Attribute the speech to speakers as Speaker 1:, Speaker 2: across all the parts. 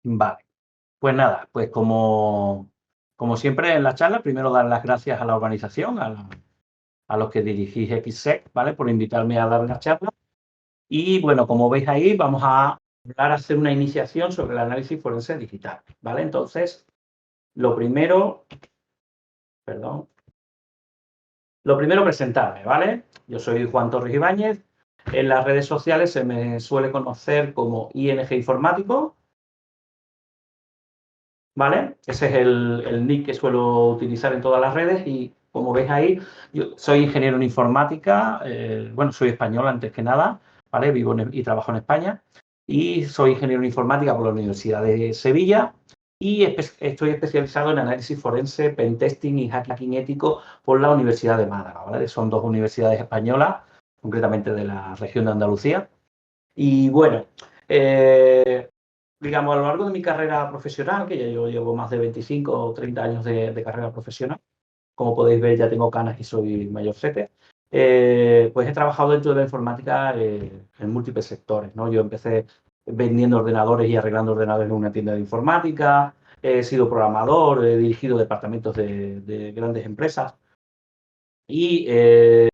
Speaker 1: Vale, pues nada, pues como siempre en la charla, primero dar las gracias a la organización, a los que dirigís XSEC, ¿vale? Por invitarme a dar una charla. Y bueno, como veis ahí, vamos a hablar, a hacer una iniciación sobre el análisis forense digital, ¿vale? Entonces, lo primero, perdón, lo primero presentarme, ¿vale? Yo soy Juan Torres Ibáñez. En las redes sociales se me suele conocer como ING Informático, ¿vale? Ese es el nick que suelo utilizar en todas las redes y como veis ahí, yo soy ingeniero en informática, bueno, soy español antes que nada, ¿vale? Vivo y trabajo en España y soy ingeniero en informática por la Universidad de Sevilla y estoy especializado en análisis forense, pentesting y hacking ético por la Universidad de Málaga, ¿vale? Son dos universidades españolas, concretamente de la región de Andalucía. Y bueno, digamos, a lo largo de mi carrera profesional, que ya yo llevo más de 25 o 30 años de carrera profesional, como podéis ver, ya tengo canas y soy mayorcete, pues he trabajado dentro de la informática en múltiples sectores, ¿no? Yo empecé vendiendo ordenadores y arreglando ordenadores en una tienda de informática, he sido programador, he dirigido departamentos de grandes empresas, y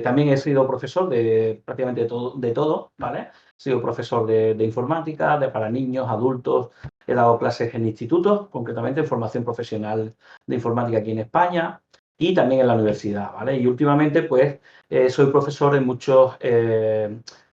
Speaker 1: también he sido profesor de prácticamente de todo, ¿vale? He sido profesor de informática, para niños, adultos, he dado clases en institutos, concretamente en formación profesional de informática aquí en España y también en la universidad, ¿vale? Y últimamente, pues, soy profesor en muchos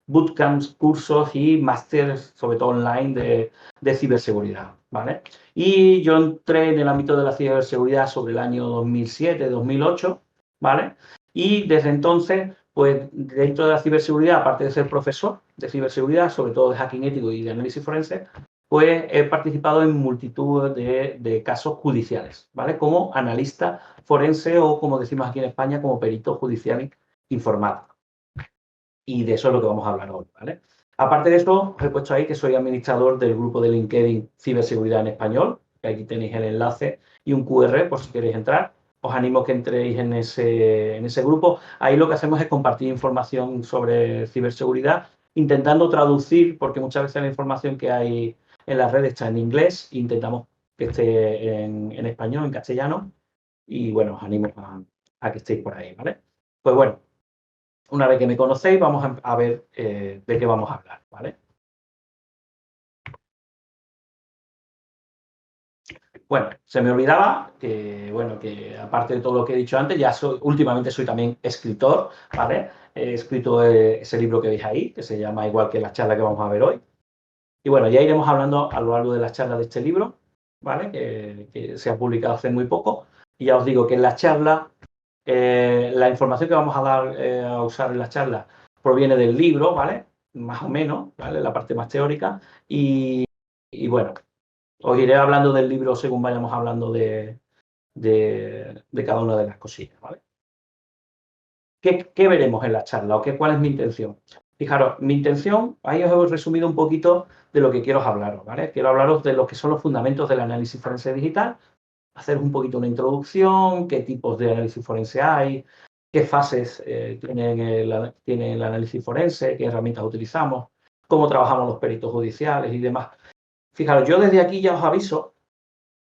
Speaker 1: bootcamps, cursos y másteres, sobre todo online, de ciberseguridad, ¿vale? Y yo entré en el ámbito de la ciberseguridad sobre el año 2007, 2008, ¿vale? Y desde entonces, pues dentro de la ciberseguridad, aparte de ser profesor de ciberseguridad, sobre todo de hacking ético y de análisis forense, pues he participado en multitud de casos judiciales, ¿vale? Como analista forense o, como decimos aquí en España, como perito judicial informático. Y de eso es lo que vamos a hablar hoy, ¿vale? Aparte de eso, os he puesto ahí que soy administrador del grupo de LinkedIn Ciberseguridad en Español, que aquí tenéis el enlace y un QR por si queréis entrar. Os animo a que entréis en ese grupo. Ahí lo que hacemos es compartir información sobre ciberseguridad, intentando traducir, porque muchas veces la información que hay en las redes está en inglés, intentamos que esté en español, en castellano, y bueno, os animo a que estéis por ahí, ¿vale? Pues bueno, una vez que me conocéis, vamos a ver de qué vamos a hablar, ¿vale? Bueno, se me olvidaba que, bueno, que aparte de todo lo que he dicho antes, últimamente soy también escritor, ¿vale? He escrito ese libro que veis ahí, que se llama igual que la charla que vamos a ver hoy. Y bueno, ya iremos hablando a lo largo de las charlas de este libro, ¿vale? Que se ha publicado hace muy poco. Y ya os digo que en la charla, la información que vamos a dar a usar en la charla proviene del libro, ¿vale? Más o menos, ¿vale? La parte más teórica. Y bueno, os iré hablando del libro según vayamos hablando de cada una de las cosillas, ¿vale? ¿Qué veremos en la charla o cuál es mi intención? Fijaros, mi intención, ahí os he resumido un poquito de lo que quiero hablaros, ¿vale? Quiero hablaros de lo que son los fundamentos del análisis forense digital, hacer un poquito una introducción, qué tipos de análisis forense hay, qué fases tiene el análisis forense, qué herramientas utilizamos, cómo trabajamos los peritos judiciales y demás. Fijaros, yo desde aquí ya os aviso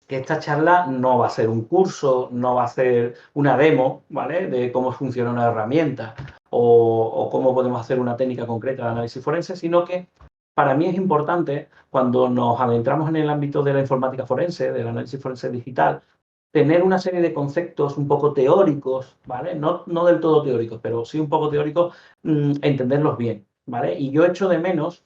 Speaker 1: que esta charla no va a ser un curso, no va a ser una demo, ¿vale? De cómo funciona una herramienta o cómo podemos hacer una técnica concreta de análisis forense, sino que para mí es importante, cuando nos adentramos en el ámbito de la informática forense, del análisis forense digital, tener una serie de conceptos un poco teóricos, ¿vale? No del todo teóricos, pero sí un poco teóricos, entenderlos bien, ¿vale? Y yo echo de menos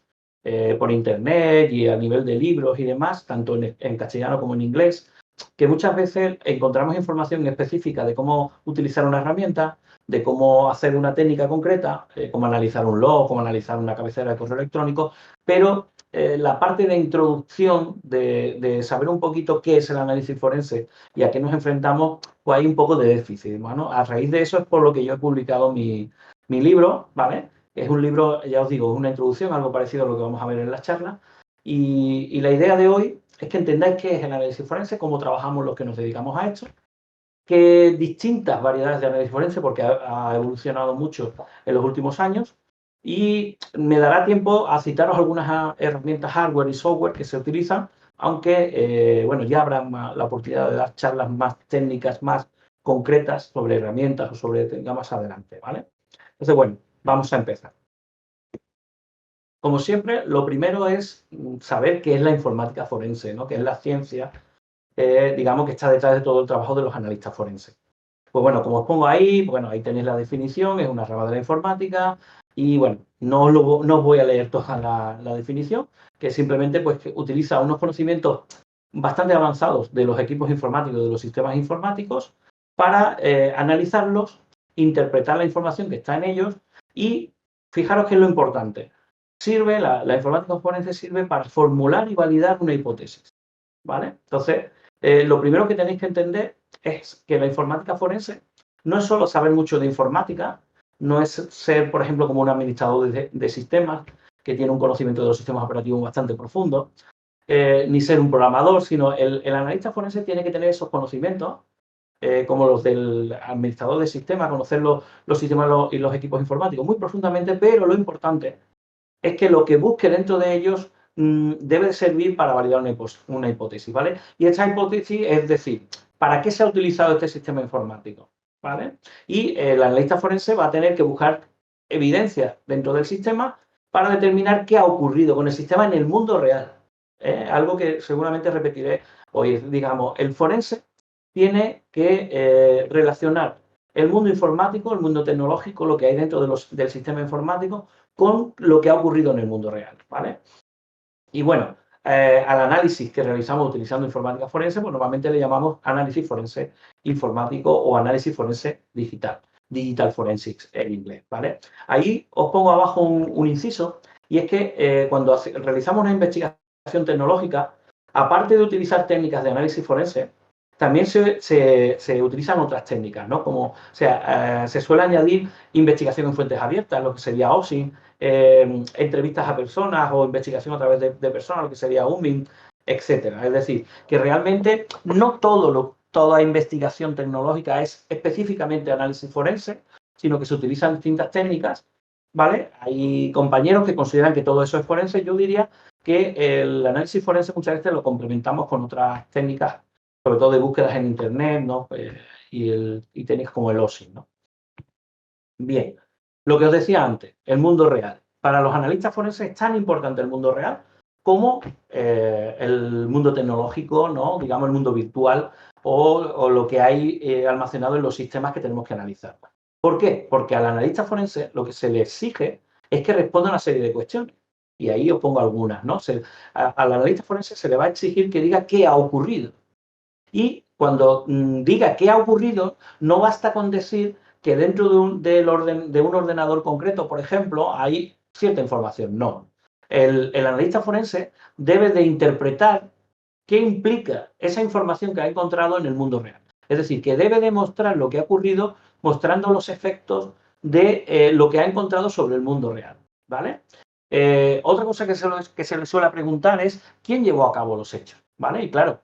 Speaker 1: por internet y a nivel de libros y demás, tanto en castellano como en inglés, que muchas veces encontramos información específica de cómo utilizar una herramienta, de cómo hacer una técnica concreta, cómo analizar un log, cómo analizar una cabecera de correo electrónico, pero la parte de introducción, de saber un poquito qué es el análisis forense y a qué nos enfrentamos, pues hay un poco de déficit, ¿no? A raíz de eso es por lo que yo he publicado mi libro, ¿vale? Es un libro, ya os digo, es una introducción, algo parecido a lo que vamos a ver en las charlas. Y la idea de hoy es que entendáis qué es el análisis forense, cómo trabajamos los que nos dedicamos a esto, qué distintas variedades de análisis forense, porque ha evolucionado mucho en los últimos años, y me dará tiempo a citaros algunas herramientas hardware y software que se utilizan aunque, bueno, ya habrá la oportunidad de dar charlas más técnicas, más concretas sobre herramientas o sobre técnicas más adelante, ¿vale? Entonces, bueno, vamos a empezar. Como siempre, lo primero es saber qué es la informática forense, ¿no? Que es la ciencia, digamos, que está detrás de todo el trabajo de los analistas forenses. Pues bueno, como os pongo ahí, bueno, ahí tenéis la definición, es una rama de la informática y bueno, no os voy a leer toda la definición, que simplemente pues que utiliza unos conocimientos bastante avanzados de los equipos informáticos, de los sistemas informáticos, para analizarlos, interpretar la información que está en ellos y fijaros que es lo importante. La informática forense sirve para formular y validar una hipótesis, ¿vale? Entonces, lo primero que tenéis que entender es que la informática forense no es solo saber mucho de informática, no es ser, por ejemplo, como un administrador de sistemas que tiene un conocimiento de los sistemas operativos bastante profundo, ni ser un programador, sino el analista forense tiene que tener esos conocimientos, como los del administrador de sistemas, conocer los sistemas y los equipos informáticos muy profundamente, pero lo importante es que lo que busque dentro de ellos debe servir para validar una hipótesis, ¿vale? Y esta hipótesis es decir, ¿para qué se ha utilizado este sistema informático? ¿Vale? Y el analista forense va a tener que buscar evidencia dentro del sistema para determinar qué ha ocurrido con el sistema en el mundo real. Algo que seguramente repetiré hoy. Digamos, el forense tiene que relacionar el mundo informático, el mundo tecnológico, lo que hay dentro del sistema informático, con lo que ha ocurrido en el mundo real, ¿vale? Y bueno, al análisis que realizamos utilizando informática forense, pues normalmente le llamamos análisis forense informático o análisis forense digital, digital forensics en inglés, ¿vale? Ahí os pongo abajo un inciso, y es que cuando realizamos una investigación tecnológica, aparte de utilizar técnicas de análisis forense, también se utilizan otras técnicas, ¿no? Como, o sea, se suele añadir investigación en fuentes abiertas, lo que sería OSINT, entrevistas a personas o investigación a través de personas, lo que sería UMINT, etcétera. Es decir, que realmente no toda investigación tecnológica es específicamente análisis forense, sino que se utilizan distintas técnicas, ¿vale? Hay compañeros que consideran que todo eso es forense. Yo diría que el análisis forense muchas veces lo complementamos con otras técnicas, sobre todo de búsquedas en Internet, ¿no? Y técnicas como el OSINT, ¿no? Bien, lo que os decía antes, el mundo real. Para los analistas forenses es tan importante el mundo real como el mundo tecnológico, ¿no? Digamos el mundo virtual o lo que hay almacenado en los sistemas que tenemos que analizar. ¿Por qué? Porque al analista forense lo que se le exige es que responda a una serie de cuestiones. Y ahí os pongo algunas, ¿no? Al analista forense se le va a exigir que diga qué ha ocurrido. Y cuando diga qué ha ocurrido, no basta con decir que dentro de un ordenador concreto, por ejemplo, hay cierta información. No. El analista forense debe de interpretar qué implica esa información que ha encontrado en el mundo real. Es decir, que debe demostrar lo que ha ocurrido mostrando los efectos de lo que ha encontrado sobre el mundo real. ¿Vale? Otra cosa que se le suele preguntar es quién llevó a cabo los hechos. ¿Vale? Y claro,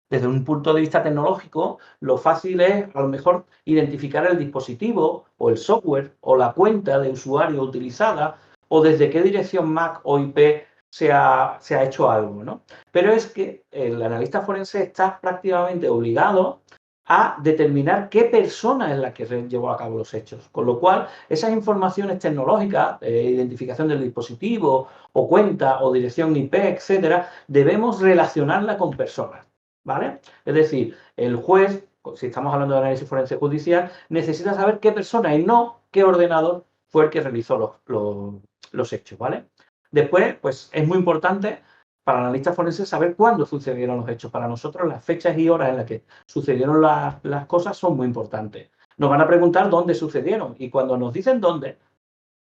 Speaker 1: desde un punto de vista tecnológico, lo fácil es, a lo mejor, identificar el dispositivo o el software o la cuenta de usuario utilizada o desde qué dirección MAC o IP se ha hecho algo, ¿no? Pero es que el analista forense está prácticamente obligado a determinar qué persona es la que llevó a cabo los hechos. Con lo cual, esas informaciones tecnológicas, identificación del dispositivo o cuenta o dirección IP, etcétera, debemos relacionarla con personas. ¿Vale? Es decir, el juez, si estamos hablando de análisis forense judicial, necesita saber qué persona y no qué ordenador fue el que realizó los hechos, ¿vale? Después, pues es muy importante para el analista forense saber cuándo sucedieron los hechos. Para nosotros las fechas y horas en las que sucedieron las cosas son muy importantes. Nos van a preguntar dónde sucedieron y cuando nos dicen dónde,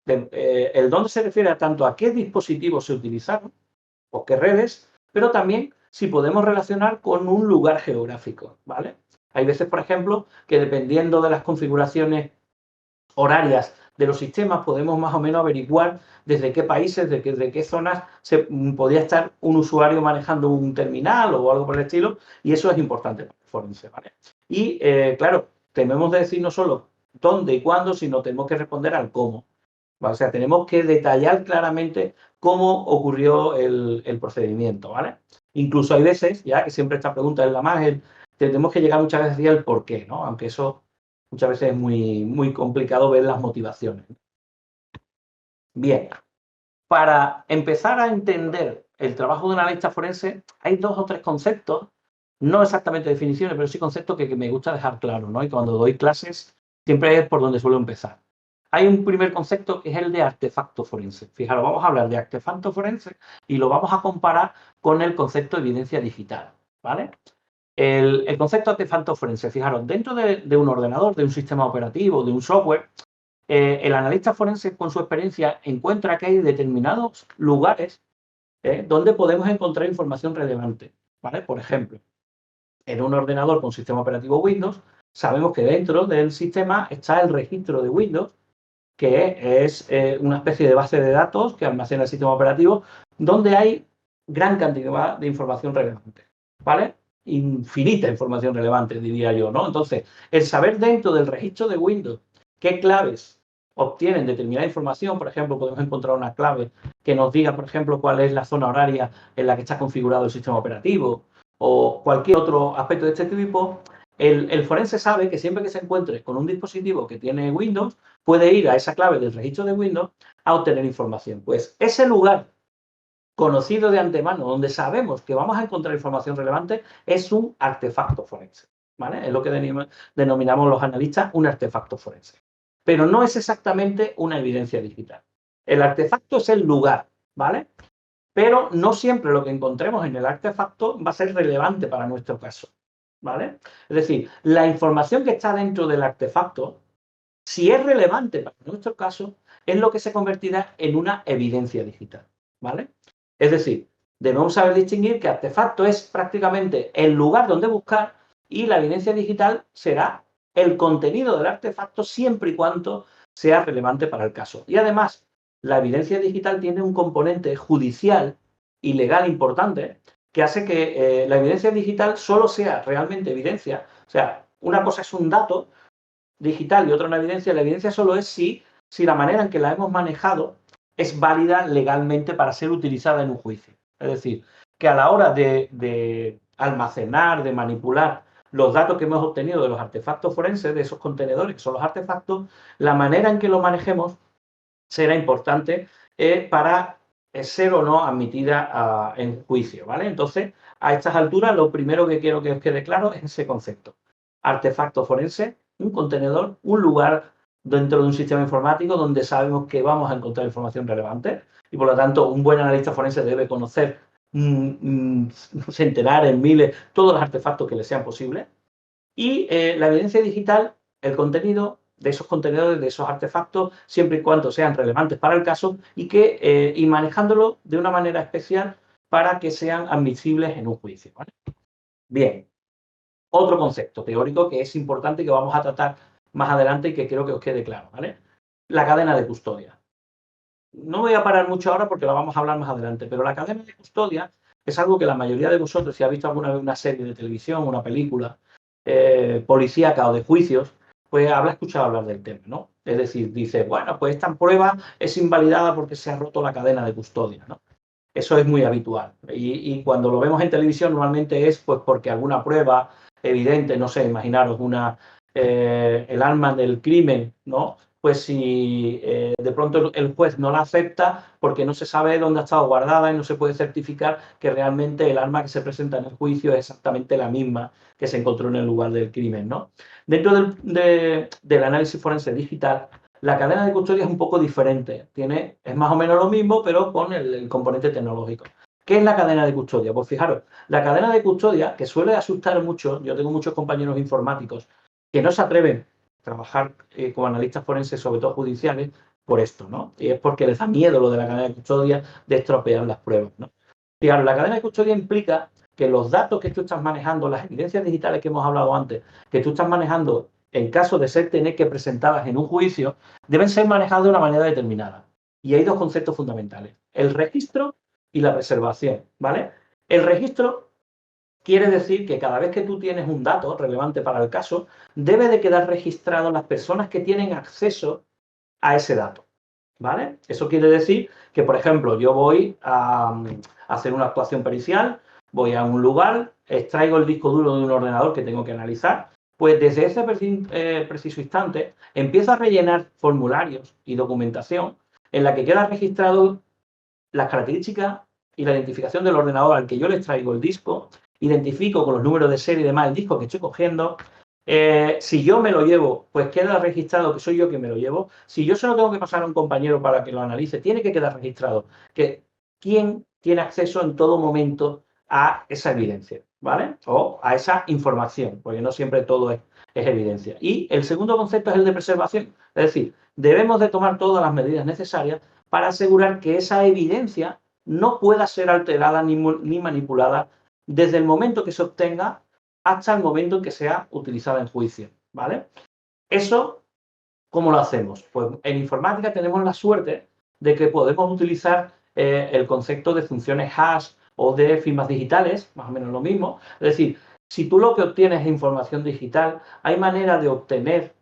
Speaker 1: el dónde se refiere tanto a qué dispositivos se utilizaron o qué redes, pero también si podemos relacionar con un lugar geográfico, ¿vale? Hay veces, por ejemplo, que dependiendo de las configuraciones horarias de los sistemas, podemos más o menos averiguar desde qué países, desde qué zonas podía estar un usuario manejando un terminal o algo por el estilo, y eso es importante para el forense, ¿vale? Y, claro, tenemos de decir no solo dónde y cuándo, sino tenemos que responder al cómo. ¿Vale? O sea, tenemos que detallar claramente cómo ocurrió el procedimiento, ¿vale? Incluso hay veces, ya que siempre esta pregunta es la más, tenemos que llegar muchas veces al por qué, ¿no? Aunque eso muchas veces es muy complicado ver las motivaciones. Bien, para empezar a entender el trabajo de un analista forense, hay 2 o 3 conceptos, no exactamente definiciones, pero sí conceptos que me gusta dejar claro, ¿no? Y cuando doy clases, siempre es por donde suelo empezar. Hay un primer concepto que es el de artefacto forense. Fijaros, vamos a hablar de artefacto forense y lo vamos a comparar con el concepto de evidencia digital, ¿vale? El concepto de artefacto forense, fijaros, dentro de un ordenador, de un sistema operativo, de un software, el analista forense con su experiencia encuentra que hay determinados lugares donde podemos encontrar información relevante, ¿vale? Por ejemplo, en un ordenador con sistema operativo Windows, sabemos que dentro del sistema está el registro de Windows, que es una especie de base de datos que almacena el sistema operativo, donde hay gran cantidad de información relevante, ¿vale? Infinita información relevante, diría yo, ¿no? Entonces, el saber dentro del registro de Windows qué claves obtienen determinada información, por ejemplo, podemos encontrar una clave que nos diga, por ejemplo, cuál es la zona horaria en la que está configurado el sistema operativo o cualquier otro aspecto de este tipo, el forense sabe que siempre que se encuentre con un dispositivo que tiene Windows, puede ir a esa clave del registro de Windows a obtener información. Pues ese lugar conocido de antemano, donde sabemos que vamos a encontrar información relevante, es un artefacto forense, ¿vale? Es lo que denominamos los analistas un artefacto forense. Pero no es exactamente una evidencia digital. El artefacto es el lugar, ¿vale? Pero no siempre lo que encontremos en el artefacto va a ser relevante para nuestro caso, ¿vale? Es decir, la información que está dentro del artefacto, si es relevante para nuestro caso, es lo que se convertirá en una evidencia digital, ¿vale? Es decir, debemos saber distinguir que artefacto es prácticamente el lugar donde buscar y la evidencia digital será el contenido del artefacto siempre y cuando sea relevante para el caso. Y además, la evidencia digital tiene un componente judicial y legal importante que hace que la evidencia digital solo sea realmente evidencia. O sea, una cosa es un dato digital y otra una evidencia. La evidencia solo es si la manera en que la hemos manejado es válida legalmente para ser utilizada en un juicio. Es decir, que a la hora de almacenar, de manipular los datos que hemos obtenido de los artefactos forenses, de esos contenedores que son los artefactos, la manera en que lo manejemos será importante para ser o no admitida en juicio, ¿vale? Entonces, a estas alturas, lo primero que quiero que os quede claro es ese concepto. Artefacto forense, un contenedor, un lugar dentro de un sistema informático donde sabemos que vamos a encontrar información relevante y, por lo tanto, un buen analista forense debe conocer centenares, miles, todos los artefactos que le sean posibles. Y la evidencia digital, el contenido de esos contenedores, de esos artefactos, siempre y cuando sean relevantes para el caso y manejándolo de una manera especial para que sean admisibles en un juicio, ¿vale? Bien, otro concepto teórico que es importante y que vamos a tratar más adelante y que creo que os quede claro, ¿vale? La cadena de custodia. No voy a parar mucho ahora porque lo vamos a hablar más adelante, pero la cadena de custodia es algo que la mayoría de vosotros, si ha visto alguna vez una serie de televisión, una película policíaca o de juicios, pues habrá escuchado hablar del tema, ¿no? Es decir, dice, bueno, pues esta prueba es invalidada porque se ha roto la cadena de custodia, ¿no? Eso es muy habitual. Y cuando lo vemos en televisión normalmente es pues porque alguna prueba evidente, no sé, imaginaros el arma del crimen, ¿no? Pues si de pronto el juez no la acepta porque no se sabe dónde ha estado guardada y no se puede certificar que realmente el arma que se presenta en el juicio es exactamente la misma que se encontró en el lugar del crimen, ¿no? Dentro del análisis forense digital, la cadena de custodia es un poco diferente. Es más o menos lo mismo, pero con el componente tecnológico. ¿Qué es la cadena de custodia? Pues fijaros, la cadena de custodia, que suele asustar mucho, yo tengo muchos compañeros informáticos que no se atreven a trabajar como analistas forenses, sobre todo judiciales, por esto, ¿no? Y es porque les da miedo lo de la cadena de custodia de estropear las pruebas, ¿no? Fijaros, la cadena de custodia implica que los datos que tú estás manejando, las evidencias digitales que hemos hablado antes, que tú estás manejando en caso de tener que presentarlas en un juicio, deben ser manejadas de una manera determinada. Y hay 2 conceptos fundamentales, el registro y la preservación, ¿vale? El registro quiere decir que cada vez que tú tienes un dato relevante para el caso, debe de quedar registrado las personas que tienen acceso a ese dato, ¿vale? Eso quiere decir que, por ejemplo, yo voy a hacer una actuación pericial, voy a un lugar, extraigo el disco duro de un ordenador que tengo que analizar, pues desde ese preciso instante empiezo a rellenar formularios y documentación en la que queda registrado las características y la identificación del ordenador al que yo le extraigo el disco, identifico con los números de serie y demás el disco que estoy cogiendo. Si yo me lo llevo, pues queda registrado que soy yo quien me lo llevo. Si yo se lo tengo que pasar a un compañero para que lo analice, tiene que quedar registrado que quién tiene acceso en todo momento a esa evidencia, ¿vale? O a esa información, porque no siempre todo es evidencia. Y el segundo concepto es el de preservación. Es decir, debemos de tomar todas las medidas necesarias para asegurar que esa evidencia no pueda ser alterada ni manipulada desde el momento que se obtenga hasta el momento en que sea utilizada en juicio, ¿vale? Eso, ¿cómo lo hacemos? Pues en informática tenemos la suerte de que podemos utilizar el concepto de funciones hash o de firmas digitales, más o menos lo mismo. Es decir, si tú lo que obtienes es información digital, hay manera de obtener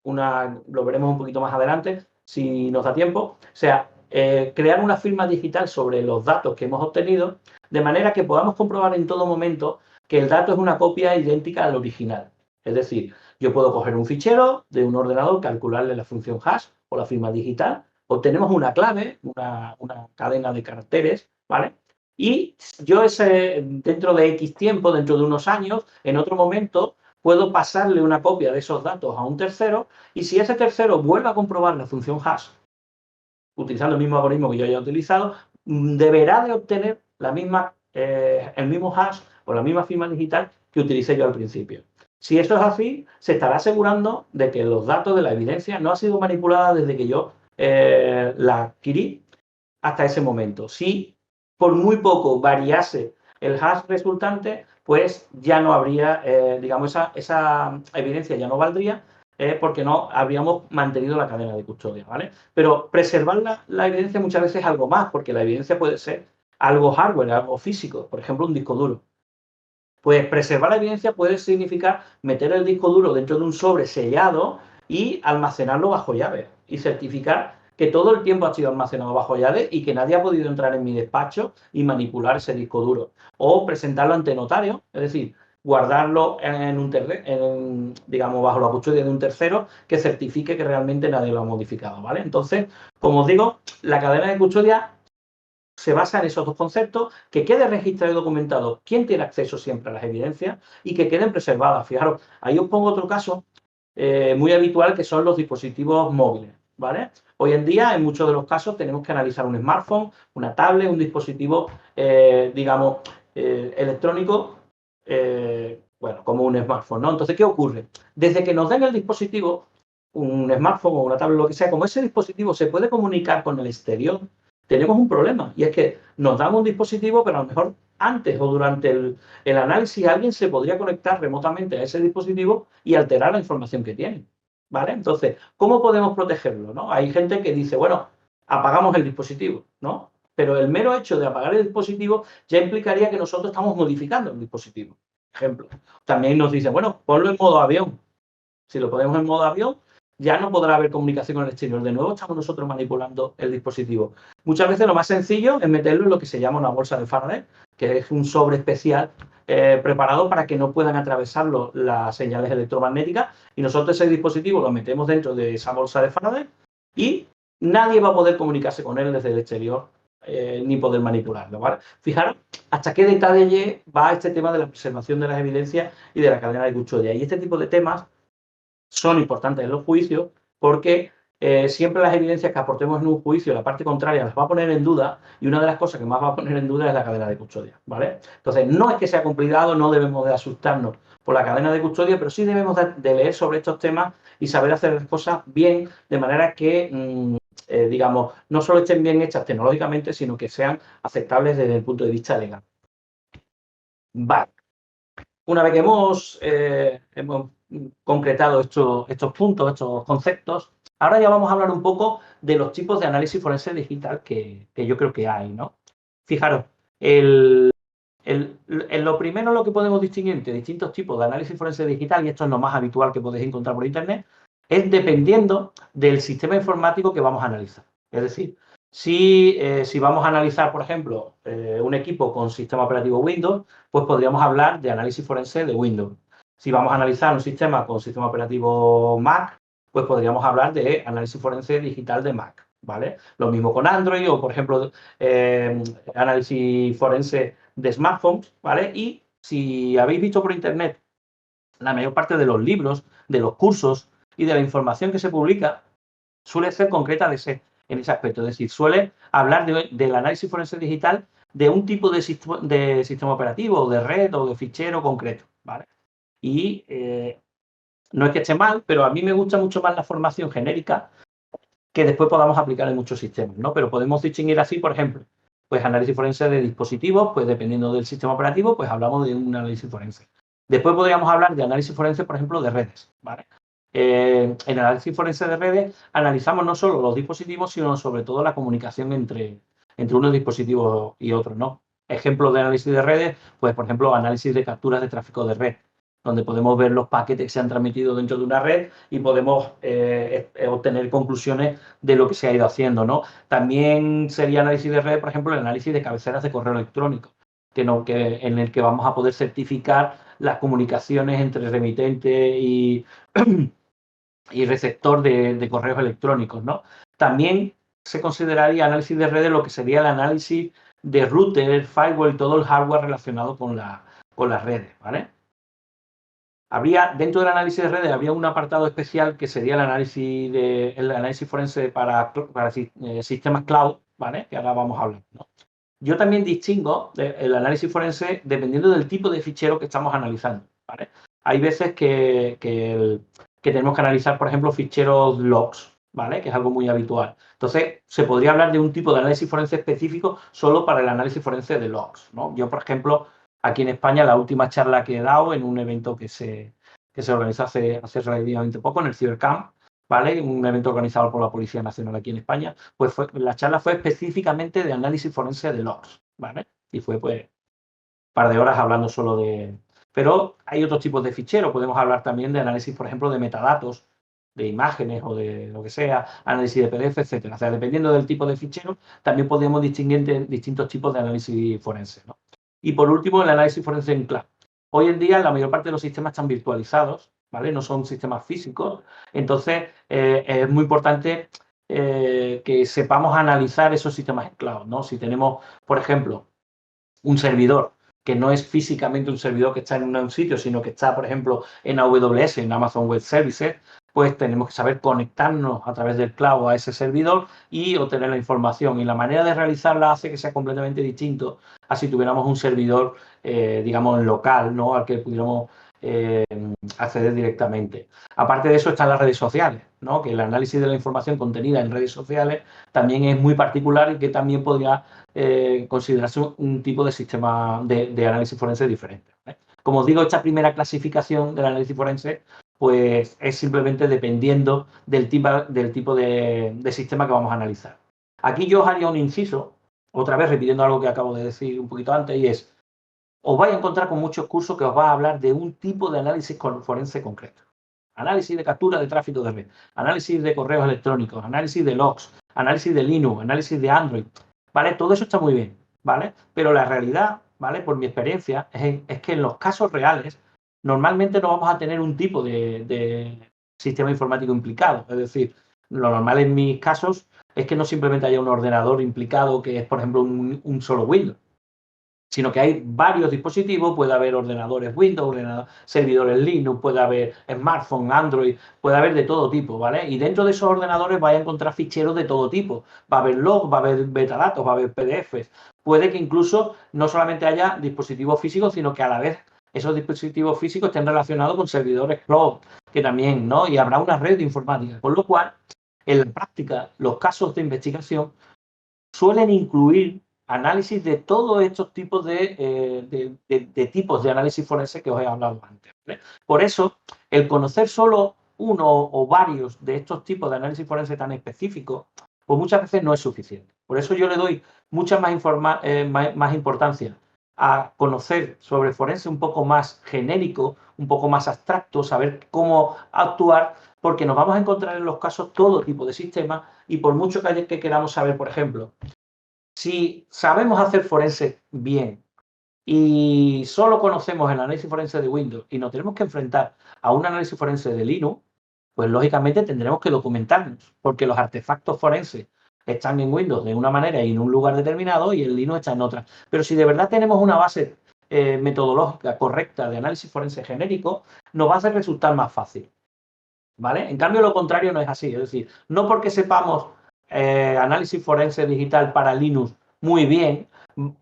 Speaker 1: lo veremos un poquito más adelante, si nos da tiempo, o sea, crear una firma digital sobre los datos que hemos obtenido, de manera que podamos comprobar en todo momento que el dato es una copia idéntica al original. Es decir, yo puedo coger un fichero de un ordenador, calcularle la función hash o la firma digital, obtenemos una clave, una cadena de caracteres, ¿vale? Y yo dentro de X tiempo, dentro de unos años, en otro momento, puedo pasarle una copia de esos datos a un tercero y si ese tercero vuelve a comprobar la función hash, utilizando el mismo algoritmo que yo haya utilizado, deberá de obtener el mismo hash o la misma firma digital que utilicé yo al principio. Si esto es así, se estará asegurando de que los datos de la evidencia no han sido manipulados desde que yo la adquirí hasta ese momento. Si por muy poco variase el hash resultante, pues ya no habría, digamos, esa evidencia ya no valdría, porque no habríamos mantenido la cadena de custodia, ¿vale? Pero preservar la evidencia muchas veces es algo más, porque la evidencia puede ser algo hardware, algo físico, por ejemplo, un disco duro. Pues preservar la evidencia puede significar meter el disco duro dentro de un sobre sellado y almacenarlo bajo llave y certificar que todo el tiempo ha sido almacenado bajo llave y que nadie ha podido entrar en mi despacho y manipular ese disco duro. O presentarlo ante notario, es decir, guardarlo digamos, bajo la custodia de un tercero que certifique que realmente nadie lo ha modificado, ¿vale? Entonces, como os digo, la cadena de custodia se basa en esos dos conceptos, que quede registrado y documentado quién tiene acceso siempre a las evidencias y que queden preservadas. Fijaros, ahí os pongo otro caso muy habitual que son los dispositivos móviles, ¿vale? Hoy en día, en muchos de los casos, tenemos que analizar un smartphone, una tablet, un dispositivo, digamos, electrónico, bueno, como un smartphone, ¿no? Entonces, ¿qué ocurre? Desde que nos den el dispositivo, un smartphone o una tablet, lo que sea, como ese dispositivo se puede comunicar con el exterior, tenemos un problema y es que nos dan un dispositivo, pero a lo mejor antes o durante el análisis alguien se podría conectar remotamente a ese dispositivo y alterar la información que tiene, ¿vale? Entonces, ¿cómo podemos protegerlo, no? Hay gente que dice, bueno, apagamos el dispositivo, ¿no? Pero el mero hecho de apagar el dispositivo ya implicaría que nosotros estamos modificando el dispositivo. Ejemplo. También nos dicen, bueno, ponlo en modo avión. Si lo ponemos en modo avión, ya no podrá haber comunicación con el exterior. De nuevo estamos nosotros manipulando el dispositivo. Muchas veces lo más sencillo es meterlo en lo que se llama una bolsa de Faraday, que es un sobre especial preparado para que no puedan atravesarlo las señales electromagnéticas y nosotros ese dispositivo lo metemos dentro de esa bolsa de Faraday y nadie va a poder comunicarse con él desde el exterior ni poder manipularlo, ¿vale? Fijaros hasta qué detalle va este tema de la preservación de las evidencias y de la cadena de custodia. Y este tipo de temas son importantes en los juicios porque siempre las evidencias que aportemos en un juicio, la parte contraria las va a poner en duda y una de las cosas que más va a poner en duda es la cadena de custodia, ¿vale? Entonces, no es que sea complicado, no debemos de asustarnos por la cadena de custodia, pero sí debemos de leer sobre estos temas y saber hacer las cosas bien, de manera que, digamos, no solo estén bien hechas tecnológicamente, sino que sean aceptables desde el punto de vista legal. Vale. Una vez que hemos concretado estos puntos, estos conceptos, ahora ya vamos a hablar un poco de los tipos de análisis forense digital que yo creo que hay, ¿no? Fijaros, lo primero lo que podemos distinguir entre distintos tipos de análisis forense digital, y esto es lo más habitual que podéis encontrar por Internet, es dependiendo del sistema informático que vamos a analizar. Es decir, Si vamos a analizar, por ejemplo, un equipo con sistema operativo Windows, pues podríamos hablar de análisis forense de Windows. Si vamos a analizar un sistema con sistema operativo Mac, pues podríamos hablar de análisis forense digital de Mac, ¿vale? Lo mismo con Android o, por ejemplo, análisis forense de smartphones, ¿vale? Y si habéis visto por internet la mayor parte de los libros, de los cursos y de la información que se publica, suele ser concreta en ese aspecto. Es decir, suele hablar del análisis forense digital de un tipo de sistema operativo, o de red, o de fichero concreto, ¿vale? Y no es que esté mal, pero a mí me gusta mucho más la formación genérica que después podamos aplicar en muchos sistemas, ¿no? Pero podemos distinguir así, por ejemplo, pues análisis forense de dispositivos, pues dependiendo del sistema operativo, pues hablamos de un análisis forense. Después podríamos hablar de análisis forense, por ejemplo, de redes, ¿vale? En el análisis forense de redes analizamos no solo los dispositivos, sino sobre todo la comunicación entre unos dispositivos y otros, ¿no? Ejemplos de análisis de redes, pues por ejemplo, análisis de capturas de tráfico de red, donde podemos ver los paquetes que se han transmitido dentro de una red y podemos obtener conclusiones de lo que se ha ido haciendo, ¿no? También sería análisis de red, por ejemplo, el análisis de cabeceras de correo electrónico, en el que vamos a poder certificar las comunicaciones entre remitente y receptor de correos electrónicos, ¿no? También se consideraría análisis de redes lo que sería el análisis de router, firewall y todo el hardware relacionado con las redes, ¿vale? Dentro del análisis de redes, había un apartado especial que sería el análisis forense para sistemas cloud, ¿vale? Que ahora vamos a hablar, ¿no? Yo también distingo el análisis forense dependiendo del tipo de fichero que estamos analizando, ¿vale? Hay veces que tenemos que analizar, por ejemplo, ficheros logs, ¿vale? Que es algo muy habitual. Entonces, se podría hablar de un tipo de análisis forense específico solo para el análisis forense de logs, ¿no? Yo, por ejemplo, aquí en España, la última charla que he dado en un evento que se organizó hace relativamente poco, en el Cybercamp, ¿vale? Un evento organizado por la Policía Nacional aquí en España, pues la charla fue específicamente de análisis forense de logs, ¿vale? Y fue, pues, un par de horas hablando solo de... Pero hay otros tipos de ficheros, podemos hablar también de análisis, por ejemplo, de metadatos, de imágenes o de lo que sea, análisis de PDF, etcétera. O sea, dependiendo del tipo de fichero, también podemos distinguir de distintos tipos de análisis forense, ¿no? Y por último, el análisis forense en cloud. Hoy en día, la mayor parte de los sistemas están virtualizados, ¿vale? No son sistemas físicos. Entonces, es muy importante que sepamos analizar esos sistemas en cloud, ¿no? Si tenemos, por ejemplo, un servidor que no es físicamente un servidor que está en un sitio, sino que está, por ejemplo, en AWS, en Amazon Web Services, pues tenemos que saber conectarnos a través del cloud a ese servidor y obtener la información. Y la manera de realizarla hace que sea completamente distinto a si tuviéramos un servidor, digamos, local, ¿no? Al que pudiéramos acceder directamente. Aparte de eso están las redes sociales, ¿no? Que el análisis de la información contenida en redes sociales también es muy particular y que también podría considerarse un tipo de sistema de análisis forense diferente, ¿vale? Como os digo, esta primera clasificación del análisis forense pues es simplemente dependiendo del tipo de sistema que vamos a analizar. Aquí yo os haría un inciso, otra vez repitiendo algo que acabo de decir un poquito antes, y es, os vais a encontrar con muchos cursos que os va a hablar de un tipo de análisis forense concreto. Análisis de captura de tráfico de red, análisis de correos electrónicos, análisis de logs, análisis de Linux, análisis de Android, ¿vale? Todo eso está muy bien, ¿vale? Pero la realidad, ¿vale? Por mi experiencia, es que en los casos reales normalmente no vamos a tener un tipo de sistema informático implicado. Es decir, lo normal en mis casos es que no simplemente haya un ordenador implicado que es, por ejemplo, un solo Windows, sino que hay varios dispositivos, puede haber ordenadores Windows, servidores Linux, puede haber smartphone, Android, puede haber de todo tipo, ¿vale? Y dentro de esos ordenadores vais a encontrar ficheros de todo tipo. Va a haber logs, va a haber metadatos, va a haber PDFs. Puede que incluso no solamente haya dispositivos físicos, sino que a la vez esos dispositivos físicos estén relacionados con servidores cloud, que también, ¿no? Y habrá una red de informática. Con lo cual, en la práctica, los casos de investigación suelen incluir análisis de todos estos tipos de tipos de análisis forense que os he hablado antes, ¿vale? Por eso, el conocer solo uno o varios de estos tipos de análisis forense tan específicos, pues muchas veces no es suficiente. Por eso yo le doy mucha más importancia a conocer sobre forense un poco más genérico, un poco más abstracto, saber cómo actuar, porque nos vamos a encontrar en los casos todo tipo de sistemas y por mucho que queramos saber, por ejemplo, si sabemos hacer forense bien y solo conocemos el análisis forense de Windows y nos tenemos que enfrentar a un análisis forense de Linux, pues lógicamente tendremos que documentarnos, porque los artefactos forenses están en Windows de una manera y en un lugar determinado y en Linux está en otra. Pero si de verdad tenemos una base metodológica correcta de análisis forense genérico, nos va a hacer resultar más fácil, ¿vale? En cambio, lo contrario no es así. Es decir, no porque sepamos análisis forense digital para Linux muy bien,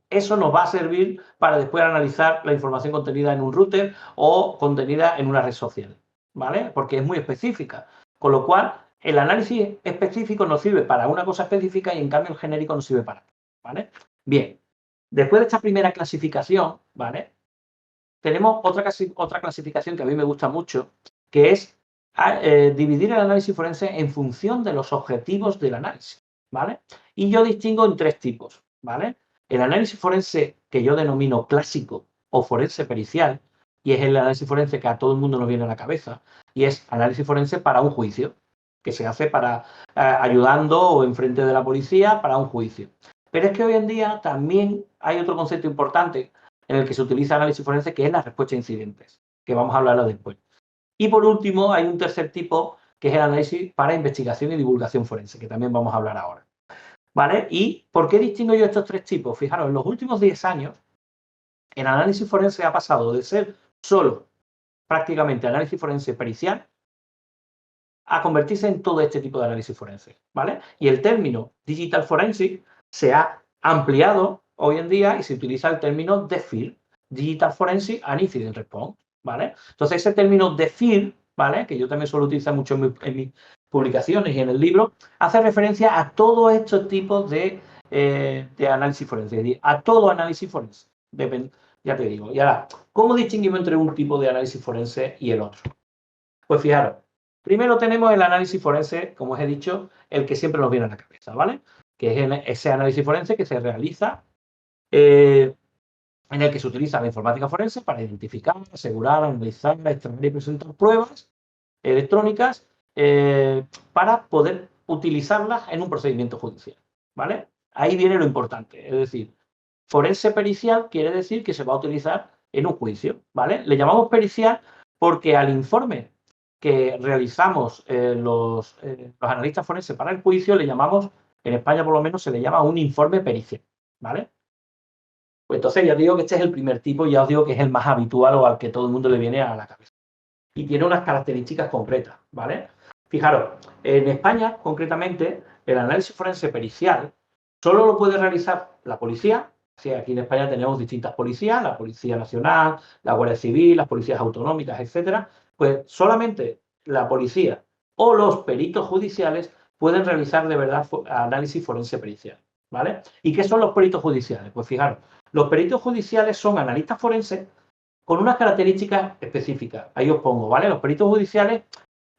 Speaker 1: eso nos va a servir para después analizar la información contenida en un router o contenida en una red social, ¿vale? Porque es muy específica. Con lo cual, el análisis específico nos sirve para una cosa específica y en cambio el genérico nos sirve para otra, ¿vale? Bien, después de esta primera clasificación, ¿vale? Tenemos otra clasificación que a mí me gusta mucho, que es dividir el análisis forense en función de los objetivos del análisis, ¿vale? Y yo distingo en tres tipos, ¿vale? El análisis forense que yo denomino clásico o forense pericial, y es el análisis forense que a todo el mundo nos viene a la cabeza, y es análisis forense para un juicio, que se hace para ayudando o enfrente de la policía para un juicio. Pero es que hoy en día también hay otro concepto importante en el que se utiliza análisis forense, que es la respuesta a incidentes, que vamos a hablarlo después. Y por último, hay un tercer tipo, que es el análisis para investigación y divulgación forense, que también vamos a hablar ahora. ¿Vale? ¿Y por qué distingo yo estos tres tipos? Fijaros, en los últimos 10 años, el análisis forense ha pasado de ser solo prácticamente análisis forense pericial a convertirse en todo este tipo de análisis forense, ¿vale? Y el término digital forensic se ha ampliado hoy en día y se utiliza el término DFIR, Digital Forensic and Incident Response, ¿vale? Entonces ese término DFIR, ¿vale? Que yo también suelo utilizar mucho en mis publicaciones y en el libro, hace referencia a todos estos tipos de análisis forense, es decir, a todo análisis forense. Ya te digo. Y ahora, ¿cómo distinguimos entre un tipo de análisis forense y el otro? Pues fijaros, primero tenemos el análisis forense, como os he dicho, el que siempre nos viene a la cabeza, ¿vale? Que es ese análisis forense que se realiza en el que se utiliza la informática forense para identificar, asegurar, analizar, extraer y presentar pruebas electrónicas para poder utilizarlas en un procedimiento judicial, ¿vale? Ahí viene lo importante, es decir, forense pericial quiere decir que se va a utilizar en un juicio, ¿vale? Le llamamos pericial porque al informe que realizamos los analistas forenses para el juicio le llamamos, en España por lo menos se le llama un informe pericial, ¿vale? Pues entonces ya digo que este es el primer tipo, ya os digo que es el más habitual o al que todo el mundo le viene a la cabeza. Y tiene unas características concretas, ¿vale? Fijaros, en España, concretamente, el análisis forense pericial solo lo puede realizar la policía. Sí, aquí en España tenemos distintas policías, la Policía Nacional, la Guardia Civil, las policías autonómicas, etcétera. Pues solamente la policía o los peritos judiciales pueden realizar de verdad análisis forense pericial, ¿vale? ¿Y qué son los peritos judiciales? Pues fijaros, los peritos judiciales son analistas forenses con unas características específicas. Ahí os pongo, ¿vale? Los peritos judiciales,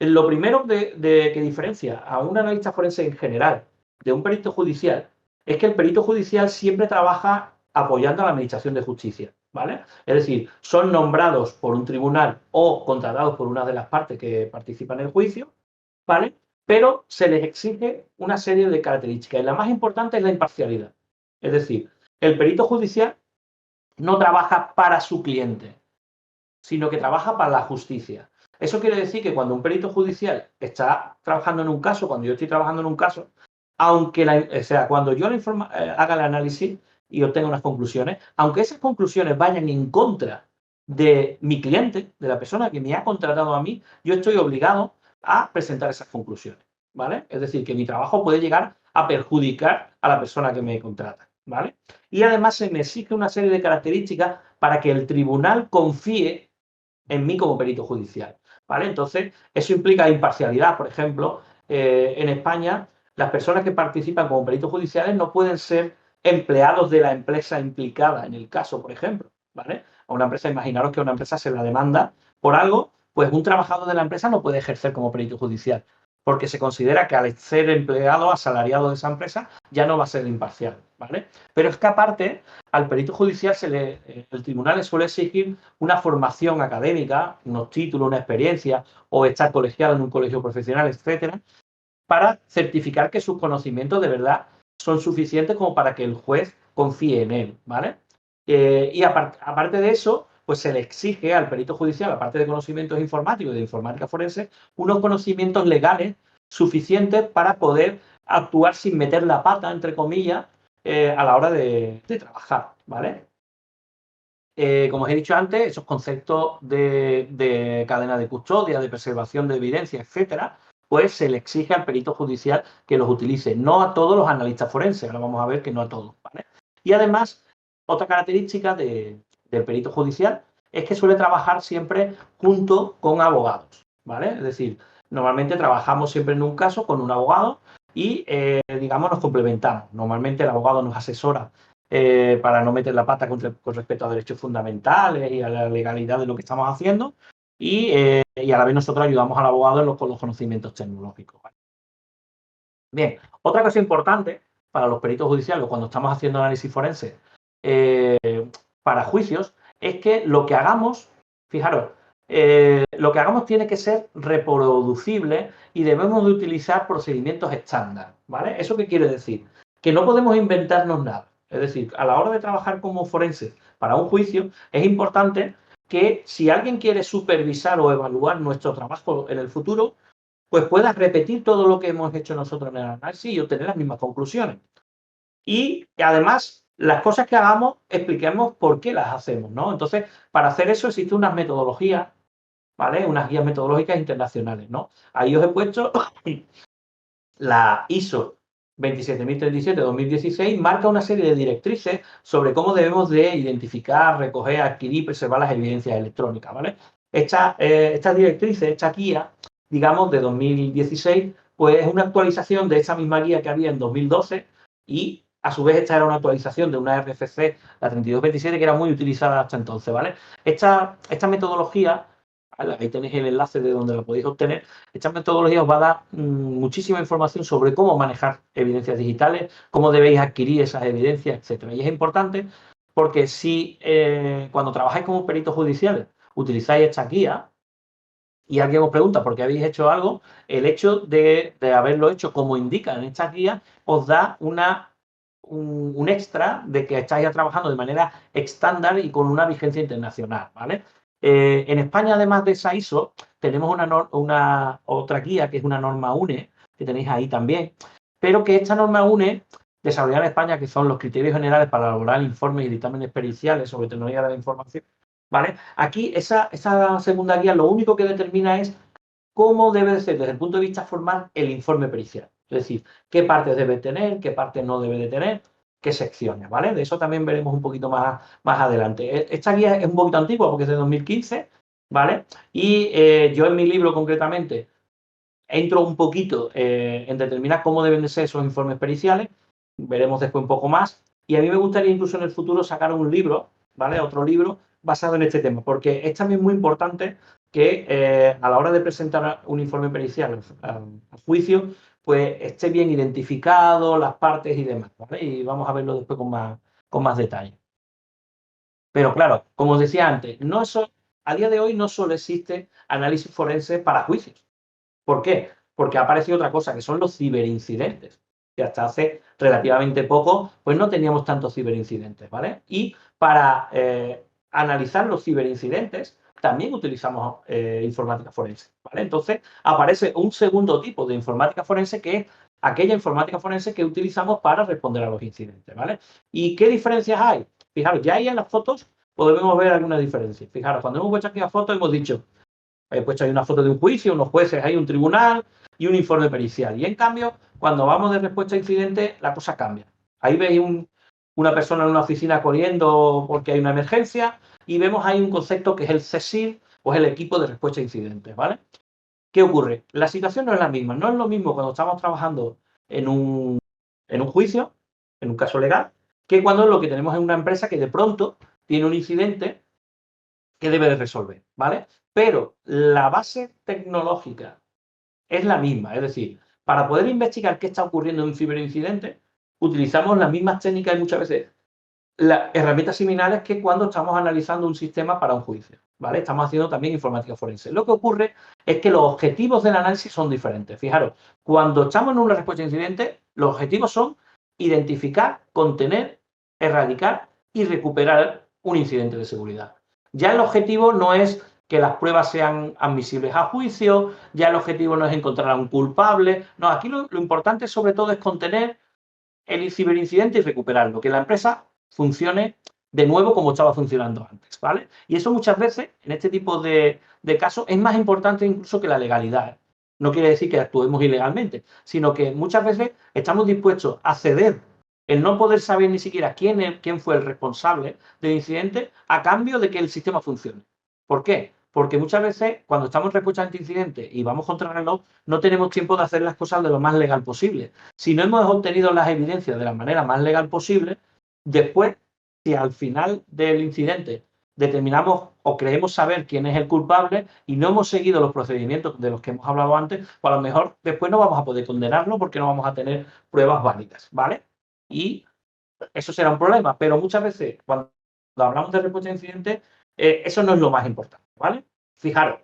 Speaker 1: lo primero que diferencia a un analista forense en general de un perito judicial es que el perito judicial siempre trabaja apoyando a la administración de justicia, ¿vale? Es decir, son nombrados por un tribunal o contratados por una de las partes que participan en el juicio, ¿vale? Pero se les exige una serie de características y la más importante es la imparcialidad. Es decir, el perito judicial no trabaja para su cliente, sino que trabaja para la justicia. Eso quiere decir que cuando un perito judicial está trabajando en un caso, cuando yo estoy trabajando en un caso, aunque cuando yo haga el análisis y obtenga unas conclusiones, aunque esas conclusiones vayan en contra de mi cliente, de la persona que me ha contratado a mí, yo estoy obligado a presentar esas conclusiones, ¿vale? Es decir, que mi trabajo puede llegar a perjudicar a la persona que me contrata, ¿vale? Y además se me exige una serie de características para que el tribunal confíe en mí como perito judicial, ¿vale? Entonces, eso implica imparcialidad. Por ejemplo, en España, las personas que participan como peritos judiciales no pueden ser empleados de la empresa implicada en el caso, por ejemplo, ¿vale? A una empresa, imaginaros que a una empresa se la demanda por algo, pues un trabajador de la empresa no puede ejercer como perito judicial, porque se considera que al ser empleado, asalariado de esa empresa, ya no va a ser imparcial, ¿vale? Pero es que aparte, al perito judicial el tribunal le suele exigir una formación académica, unos títulos, una experiencia, o estar colegiado en un colegio profesional, etcétera, para certificar que sus conocimientos de verdad son suficientes como para que el juez confíe en él, ¿vale? Y aparte de eso, pues se le exige al perito judicial, aparte de conocimientos informáticos y de informática forense, unos conocimientos legales suficientes para poder actuar sin meter la pata, entre comillas, a la hora de trabajar, ¿vale? Como os he dicho antes, esos conceptos de cadena de custodia, de preservación de evidencia, etcétera, pues se le exige al perito judicial que los utilice, no a todos los analistas forenses, ahora vamos a ver que no a todos, ¿vale? Y además, otra característica del perito judicial es que suele trabajar siempre junto con abogados, ¿vale? Es decir, normalmente trabajamos siempre en un caso con un abogado y, digamos, nos complementamos. Normalmente el abogado nos asesora para no meter la pata con respecto a derechos fundamentales y a la legalidad de lo que estamos haciendo. Y a la vez nosotros ayudamos al abogado con los conocimientos tecnológicos, ¿vale? Bien, otra cosa importante para los peritos judiciales cuando estamos haciendo análisis forense eh, para juicios es que lo que hagamos, fijaros, lo que hagamos tiene que ser reproducible y debemos de utilizar procedimientos estándar, ¿vale? ¿Eso qué quiere decir? Que no podemos inventarnos nada. Es decir, a la hora de trabajar como forense para un juicio, es importante que si alguien quiere supervisar o evaluar nuestro trabajo en el futuro, pues puedas repetir todo lo que hemos hecho nosotros en el análisis y obtener las mismas conclusiones. Y además, las cosas que hagamos, expliquemos por qué las hacemos, ¿no? Entonces, para hacer eso existen unas metodologías, ¿vale? Unas guías metodológicas internacionales, ¿no? Ahí os he puesto la ISO 27037-2016, marca una serie de directrices sobre cómo debemos de identificar, recoger, adquirir y preservar las evidencias electrónicas, ¿vale? Estas directrices, esta guía, digamos, de 2016, pues es una actualización de esa misma guía que había en 2012 y, a su vez, esta era una actualización de una RFC, la 3227, que era muy utilizada hasta entonces, ¿vale? Esta metodología, ahí tenéis el enlace de donde la podéis obtener. Esta metodología os va a dar muchísima información sobre cómo manejar evidencias digitales, cómo debéis adquirir esas evidencias, etcétera. Y es importante porque si cuando trabajáis como peritos judiciales utilizáis esta guía y alguien os pregunta por qué habéis hecho algo, el hecho de haberlo hecho como indica en esta guía os da un extra de que estáis trabajando de manera estándar y con una vigencia internacional, ¿vale? En España, además de esa ISO, tenemos una otra guía que es una norma UNE, que tenéis ahí también, pero que esta norma UNE, desarrollada en España, que son los criterios generales para elaborar informes y dictámenes periciales sobre tecnología de la información, ¿vale? Aquí esa segunda guía lo único que determina es cómo debe de ser desde el punto de vista formal el informe pericial. Es decir, qué partes debe tener, qué partes no debe de tener, qué secciones, ¿vale? De eso también veremos un poquito más adelante. Esta guía es un poquito antigua porque es de 2015, ¿vale? Y yo en mi libro concretamente entro un poquito en determinar cómo deben de ser esos informes periciales, veremos después un poco más, y a mí me gustaría incluso en el futuro sacar un libro, ¿vale? Otro libro basado en este tema, porque es también muy importante que a la hora de presentar un informe pericial a juicio, pues esté bien identificado, las partes y demás, ¿vale? Y vamos a verlo después con más detalle. Pero claro, como os decía antes, a día de hoy no solo existe análisis forense para juicios. ¿Por qué? Porque ha aparecido otra cosa, que son los ciberincidentes. Que hasta hace relativamente poco, pues no teníamos tantos ciberincidentes, ¿vale? Y para analizar los ciberincidentes, también utilizamos informática forense, ¿vale? Entonces, aparece un segundo tipo de informática forense que es aquella informática forense que utilizamos para responder a los incidentes, ¿vale? ¿Y qué diferencias hay? Fijaros, ya ahí en las fotos podemos ver alguna diferencia. Fijaros, cuando hemos puesto aquí la foto hemos dicho, he puesto ahí una foto de un juicio, unos jueces, hay un tribunal y un informe pericial. Y en cambio, cuando vamos de respuesta a incidente, la cosa cambia. Ahí veis una persona en una oficina corriendo porque hay una emergencia y vemos ahí un concepto que es el CSIR, o es el equipo de respuesta a incidentes, ¿vale? ¿Qué ocurre? La situación no es la misma. No es lo mismo cuando estamos trabajando en un juicio, en un caso legal, que cuando lo que tenemos es una empresa que de pronto tiene un incidente que debe de resolver, ¿vale? Pero la base tecnológica es la misma. Es decir, para poder investigar qué está ocurriendo en un ciberincidente, utilizamos las mismas técnicas y muchas veces las herramientas similares que cuando estamos analizando un sistema para un juicio, ¿vale? Estamos haciendo también informática forense. Lo que ocurre es que los objetivos del análisis son diferentes. Fijaros, cuando estamos en una respuesta a incidente, los objetivos son identificar, contener, erradicar y recuperar un incidente de seguridad. Ya el objetivo no es que las pruebas sean admisibles a juicio, ya el objetivo no es encontrar a un culpable, no, aquí lo importante sobre todo es contener el ciberincidente y recuperarlo, que la empresa funcione de nuevo como estaba funcionando antes, ¿vale? Y eso muchas veces, en este tipo de casos, es más importante incluso que la legalidad. No quiere decir que actuemos ilegalmente, sino que muchas veces estamos dispuestos a ceder el no poder saber ni siquiera quién fue el responsable del incidente a cambio de que el sistema funcione. ¿Por qué? Porque muchas veces, cuando estamos en respuesta ante incidentes y vamos contra el reloj, no tenemos tiempo de hacer las cosas de lo más legal posible. Si no hemos obtenido las evidencias de la manera más legal posible, después, si al final del incidente determinamos o creemos saber quién es el culpable y no hemos seguido los procedimientos de los que hemos hablado antes, pues a lo mejor después no vamos a poder condenarlo porque no vamos a tener pruebas válidas, ¿vale? Y eso será un problema, pero muchas veces cuando hablamos de respuesta a incidentes, eso no es lo más importante, ¿vale? Fijaros,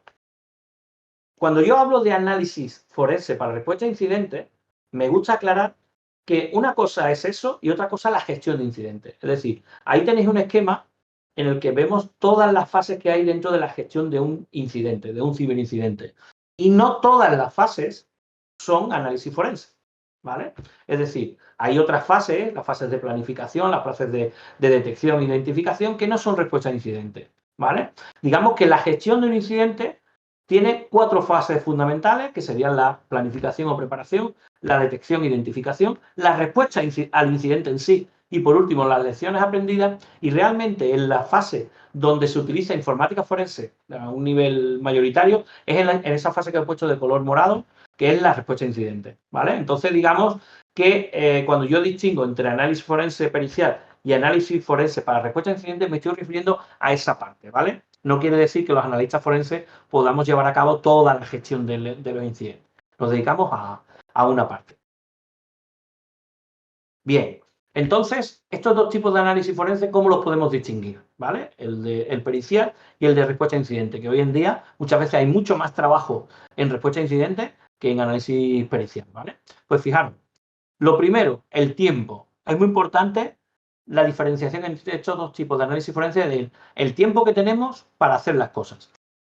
Speaker 1: cuando yo hablo de análisis forense para respuesta a incidentes, me gusta aclarar que una cosa es eso y otra cosa la gestión de incidentes. Es decir, ahí tenéis un esquema en el que vemos todas las fases que hay dentro de la gestión de un incidente, de un ciberincidente. Y no todas las fases son análisis forense, ¿vale? Es decir, hay otras fases, las fases de planificación, las fases de detección e identificación, que no son respuesta a incidentes, ¿vale? Digamos que la gestión de un incidente tiene 4 fases fundamentales, que serían la planificación o preparación, la detección e identificación, la respuesta al incidente en sí y, por último, las lecciones aprendidas. Y realmente en la fase donde se utiliza informática forense a un nivel mayoritario es en esa fase que he puesto de color morado, que es la respuesta a incidentes, ¿vale? Entonces, digamos que cuando yo distingo entre análisis forense pericial y análisis forense para respuesta a incidentes, me estoy refiriendo a esa parte, ¿vale? No quiere decir que los analistas forenses podamos llevar a cabo toda la gestión de los incidentes. Nos dedicamos a una parte. Bien, entonces, estos dos tipos de análisis forense, ¿cómo los podemos distinguir? ¿Vale? El pericial y el de respuesta a incidente, que hoy en día muchas veces hay mucho más trabajo en respuesta a incidentes que en análisis pericial, ¿vale? Pues fijaros, lo primero, el tiempo. Es muy importante la diferenciación entre estos dos tipos de análisis forense del el tiempo que tenemos para hacer las cosas.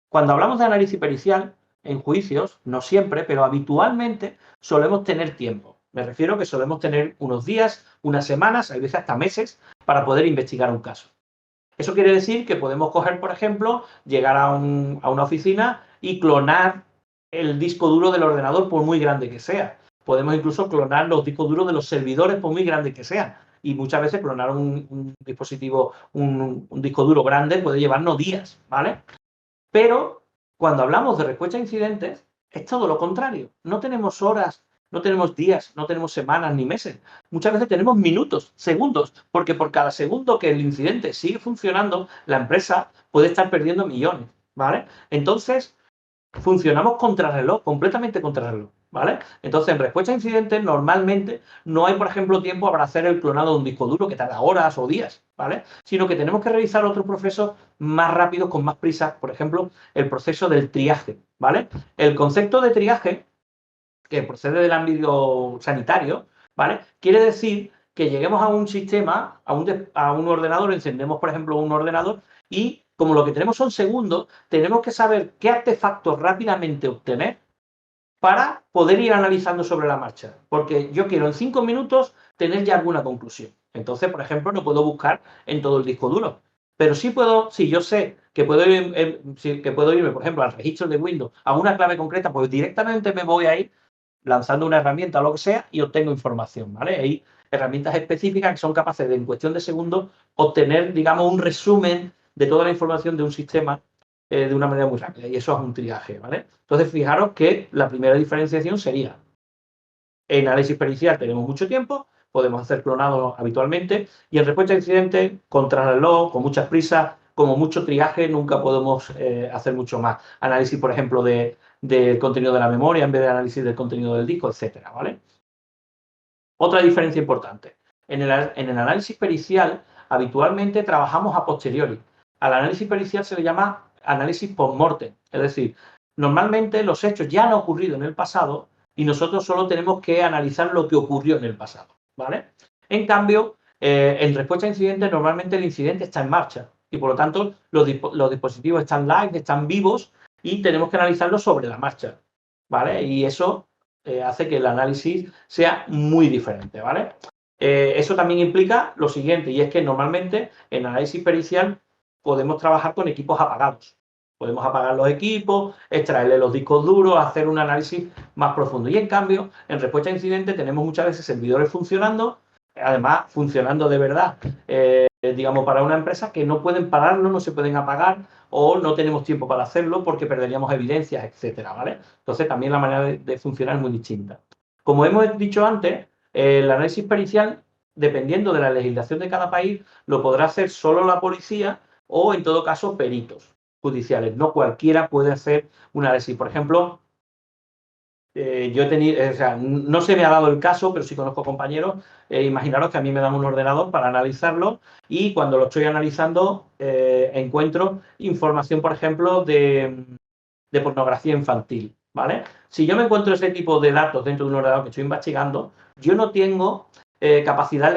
Speaker 1: Cuando hablamos de análisis pericial en juicios, no siempre, pero habitualmente solemos tener tiempo. Me refiero a que solemos tener unos días, unas semanas, hay veces hasta meses, para poder investigar un caso. Eso quiere decir que podemos coger, por ejemplo, llegar a una oficina y clonar el disco duro del ordenador por muy grande que sea. Podemos incluso clonar los discos duros de los servidores por muy grandes que sean. Y muchas veces clonar un dispositivo, un disco duro grande puede llevarnos días, ¿vale? Pero cuando hablamos de respuesta a incidentes, es todo lo contrario. No tenemos horas, no tenemos días, no tenemos semanas ni meses. Muchas veces tenemos minutos, segundos, porque por cada segundo que el incidente sigue funcionando, la empresa puede estar perdiendo millones, ¿vale? Entonces, funcionamos contrarreloj, completamente contrarreloj, ¿vale? Entonces, en respuesta a incidentes, normalmente no hay, por ejemplo, tiempo para hacer el clonado de un disco duro que tarda horas o días, ¿vale? Sino que tenemos que realizar otros procesos más rápidos, con más prisa, por ejemplo, el proceso del triaje, ¿vale? El concepto de triaje, que procede del ámbito sanitario, ¿vale? Quiere decir que lleguemos a un sistema, a un ordenador, encendemos, por ejemplo, un ordenador y como lo que tenemos son segundos, tenemos que saber qué artefactos rápidamente obtener para poder ir analizando sobre la marcha. Porque yo quiero en 5 minutos tener ya alguna conclusión. Entonces, por ejemplo, no puedo buscar en todo el disco duro. Pero sí puedo, si yo sé que puedo, que puedo irme, por ejemplo, al registro de Windows a una clave concreta, pues directamente me voy a ir lanzando una herramienta o lo que sea y obtengo información, ¿vale? Hay herramientas específicas que son capaces de, en cuestión de segundos, obtener, digamos, un resumen de toda la información de un sistema de una manera muy rápida. Y eso es un triaje, ¿vale? Entonces, fijaros que la primera diferenciación sería, en análisis pericial tenemos mucho tiempo, podemos hacer clonado habitualmente, y en respuesta a incidentes, contrarreloj, con muchas prisas, como mucho triaje, nunca podemos hacer mucho más. Análisis, por ejemplo, de del contenido de la memoria en vez de análisis del contenido del disco, etcétera, ¿vale? Otra diferencia importante. En el análisis pericial, habitualmente trabajamos a posteriori. Al análisis pericial se le llama análisis post-mortem. Es decir, normalmente los hechos ya han ocurrido en el pasado y nosotros solo tenemos que analizar lo que ocurrió en el pasado, ¿vale? En cambio, en respuesta a incidentes, normalmente el incidente está en marcha y, por lo tanto, los dispositivos están live, están vivos y tenemos que analizarlo sobre la marcha, ¿vale? Y eso hace que el análisis sea muy diferente, ¿vale? Eso también implica lo siguiente, y es que normalmente en análisis pericial podemos trabajar con equipos apagados. Podemos apagar los equipos, extraerle los discos duros, hacer un análisis más profundo. Y en cambio, en respuesta a incidentes tenemos muchas veces servidores funcionando, además funcionando de verdad, digamos, para una empresa que no pueden pararlo, no se pueden apagar o no tenemos tiempo para hacerlo porque perderíamos evidencias, etcétera, ¿vale? Entonces, también la manera de funcionar es muy distinta. Como hemos dicho antes, el análisis pericial, dependiendo de la legislación de cada país, lo podrá hacer solo la policía o, en todo caso, peritos judiciales. No cualquiera puede hacer un análisis. Por ejemplo, yo he tenido, o sea, no se me ha dado el caso, pero sí conozco compañeros. Imaginaros que a mí me dan un ordenador para analizarlo y cuando lo estoy analizando encuentro información, por ejemplo, de pornografía infantil, ¿vale? Si yo me encuentro ese tipo de datos dentro de un ordenador que estoy investigando, yo no tengo capacidad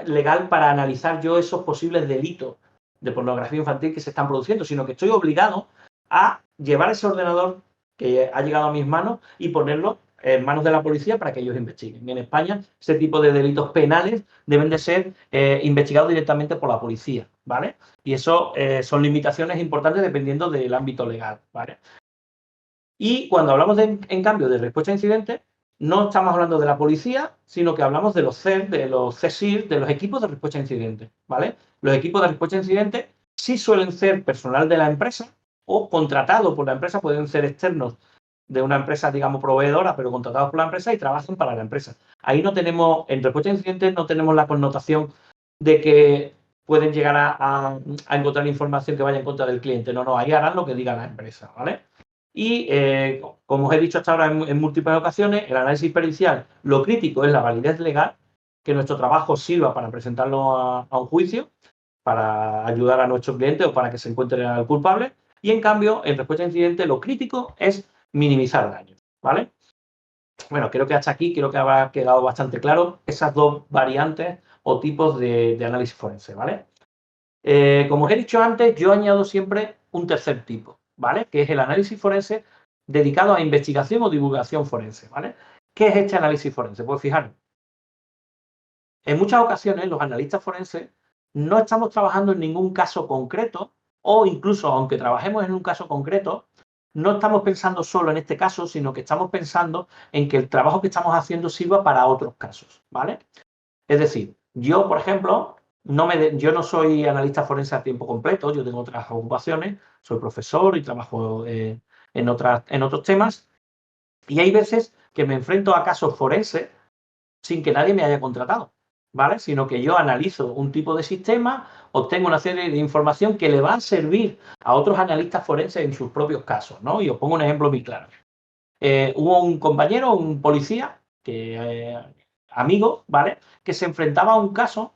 Speaker 1: legal para analizar yo esos posibles delitos de pornografía infantil que se están produciendo, sino que estoy obligado a llevar ese ordenador que ha llegado a mis manos y ponerlo en manos de la policía para que ellos investiguen. Y en España, ese tipo de delitos penales deben de ser investigados directamente por la policía, ¿vale? Y eso son limitaciones importantes dependiendo del ámbito legal, ¿vale? Y cuando hablamos, en cambio, de respuesta a incidentes, no estamos hablando de la policía, sino que hablamos de los CER, de los CSIR, de los equipos de respuesta a incidentes, ¿vale? Los equipos de respuesta a incidentes sí suelen ser personal de la empresa o contratados por la empresa, pueden ser externos de una empresa, digamos, proveedora, pero contratados por la empresa y trabajan para la empresa. Ahí no tenemos, en respuesta a incidentes, no tenemos la connotación de que pueden llegar a encontrar información que vaya en contra del cliente. No, no, ahí harán lo que diga la empresa, ¿vale? Y, como os he dicho hasta ahora en múltiples ocasiones, el análisis pericial, lo crítico es la validez legal, que nuestro trabajo sirva para presentarlo a un juicio, para ayudar a nuestro cliente o para que se encuentre al culpable. Y, en cambio, en respuesta a incidente, lo crítico es minimizar daños, ¿vale? Bueno, creo que hasta aquí creo que habrá quedado bastante claro esas dos variantes o tipos de análisis forense, ¿vale? Como os he dicho antes, yo añado siempre un tercer tipo, ¿vale? Que es el análisis forense dedicado a investigación o divulgación forense, ¿vale? ¿Qué es este análisis forense? Pues fijaros, en muchas ocasiones los analistas forenses no estamos trabajando en ningún caso concreto o incluso aunque trabajemos en un caso concreto, no estamos pensando solo en este caso, sino que estamos pensando en que el trabajo que estamos haciendo sirva para otros casos, ¿vale? Es decir, yo, por ejemplo, yo no soy analista forense a tiempo completo, yo tengo otras ocupaciones, soy profesor y trabajo en otros temas, y hay veces que me enfrento a casos forenses sin que nadie me haya contratado, ¿vale? Sino que yo analizo un tipo de sistema, obtengo una serie de información que le va a servir a otros analistas forenses en sus propios casos, ¿no? Y os pongo un ejemplo muy claro. Hubo un compañero, un policía, amigo, ¿vale? Que se enfrentaba a un caso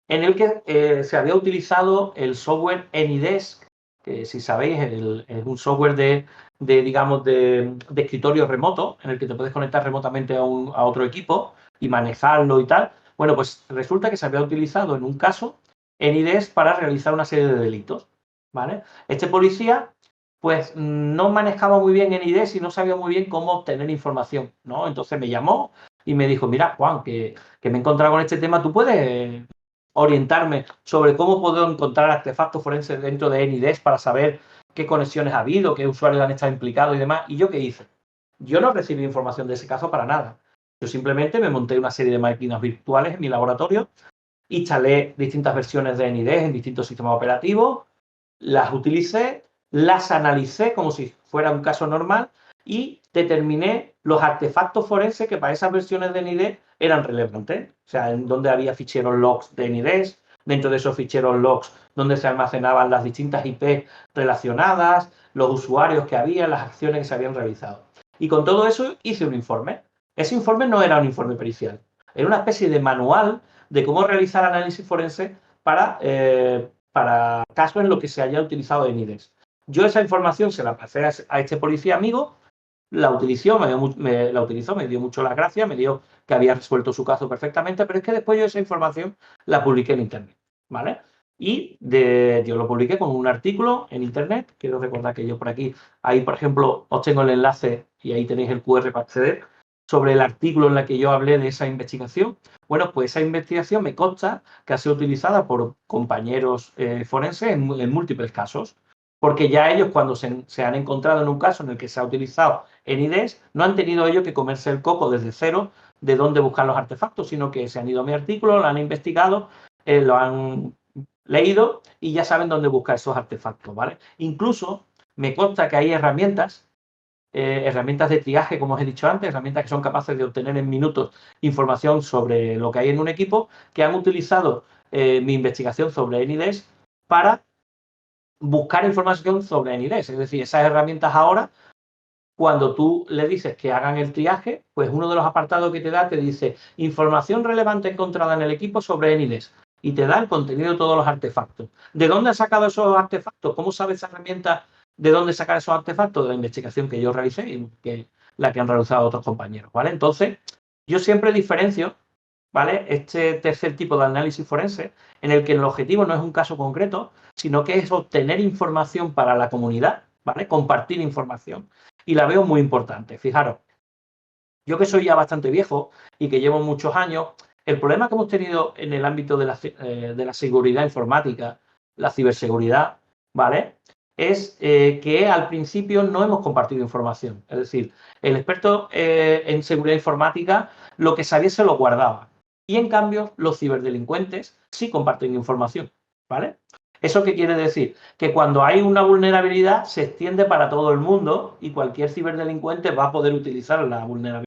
Speaker 1: en el que se había utilizado el software AnyDesk, que si sabéis es un software digamos, de escritorio remoto, en el que te puedes conectar remotamente a otro equipo y manejarlo y tal. Bueno, pues resulta que se había utilizado en un caso AnyDesk para realizar una serie de delitos, ¿vale? Este policía pues no manejaba muy bien AnyDesk y no sabía muy bien cómo obtener información, ¿no? Entonces me llamó y me dijo, mira, Juan, que me he encontrado con este tema, ¿tú puedes orientarme sobre cómo puedo encontrar artefactos forenses dentro de AnyDesk para saber qué conexiones ha habido, qué usuarios han estado implicados y demás? ¿Y yo qué hice? Yo no recibí información de ese caso para nada. Yo simplemente me monté una serie de máquinas virtuales en mi laboratorio, instalé distintas versiones de AnyDesk en distintos sistemas operativos, las utilicé, las analicé como si fuera un caso normal y determiné los artefactos forenses que para esas versiones de AnyDesk eran relevantes. O sea, en donde había ficheros logs de AnyDesk, dentro de esos ficheros logs donde se almacenaban las distintas IP relacionadas, los usuarios que había, las acciones que se habían realizado. Y con todo eso hice un informe. Ese informe no era un informe pericial, era una especie de manual de cómo realizar análisis forense para casos en los que se haya utilizado ENIDES. Yo esa información se la pasé a este policía amigo, la utilizó, me dio mucho las gracias, me dio que había resuelto su caso perfectamente, pero es que después yo esa información la publiqué en Internet, ¿vale? Y yo lo publiqué con un artículo en Internet. Quiero recordar que yo por aquí, ahí por ejemplo, os tengo el enlace y ahí tenéis el QR para acceder, sobre el artículo en el que yo hablé de esa investigación. Bueno, pues esa investigación me consta que ha sido utilizada por compañeros forenses en múltiples casos, porque ya ellos cuando se han encontrado en un caso en el que se ha utilizado ENIDES, no han tenido ellos que comerse el coco desde cero de dónde buscar los artefactos, sino que se han ido a mi artículo, lo han investigado, lo han leído y ya saben dónde buscar esos artefactos, ¿vale? Incluso me consta que hay herramientas de triaje, como os he dicho antes, herramientas que son capaces de obtener en minutos información sobre lo que hay en un equipo, que han utilizado mi investigación sobre ENIDES para buscar información sobre ENIDES. Es decir, esas herramientas ahora, cuando tú le dices que hagan el triaje, pues uno de los apartados que te da te dice información relevante encontrada en el equipo sobre ENIDES y te da el contenido de todos los artefactos. ¿De dónde ha sacado esos artefactos? ¿Cómo sabe esa herramienta de dónde sacar esos artefactos? De la investigación que yo realicé y la que han realizado otros compañeros, ¿vale? Entonces, yo siempre diferencio, ¿vale?, este tercer tipo de análisis forense, en el que el objetivo no es un caso concreto, sino que es obtener información para la comunidad, ¿vale?, compartir información. Y la veo muy importante. Fijaros, yo que soy ya bastante viejo y que llevo muchos años, el problema que hemos tenido en el ámbito de la seguridad informática, la ciberseguridad, ¿vale?, es que al principio no hemos compartido información. Es decir, el experto en seguridad informática lo que sabía se lo guardaba. Y en cambio, los ciberdelincuentes sí comparten información, ¿vale? ¿Eso qué quiere decir? Que cuando hay una vulnerabilidad se extiende para todo el mundo y cualquier ciberdelincuente va a poder utilizar la vulnerabilidad.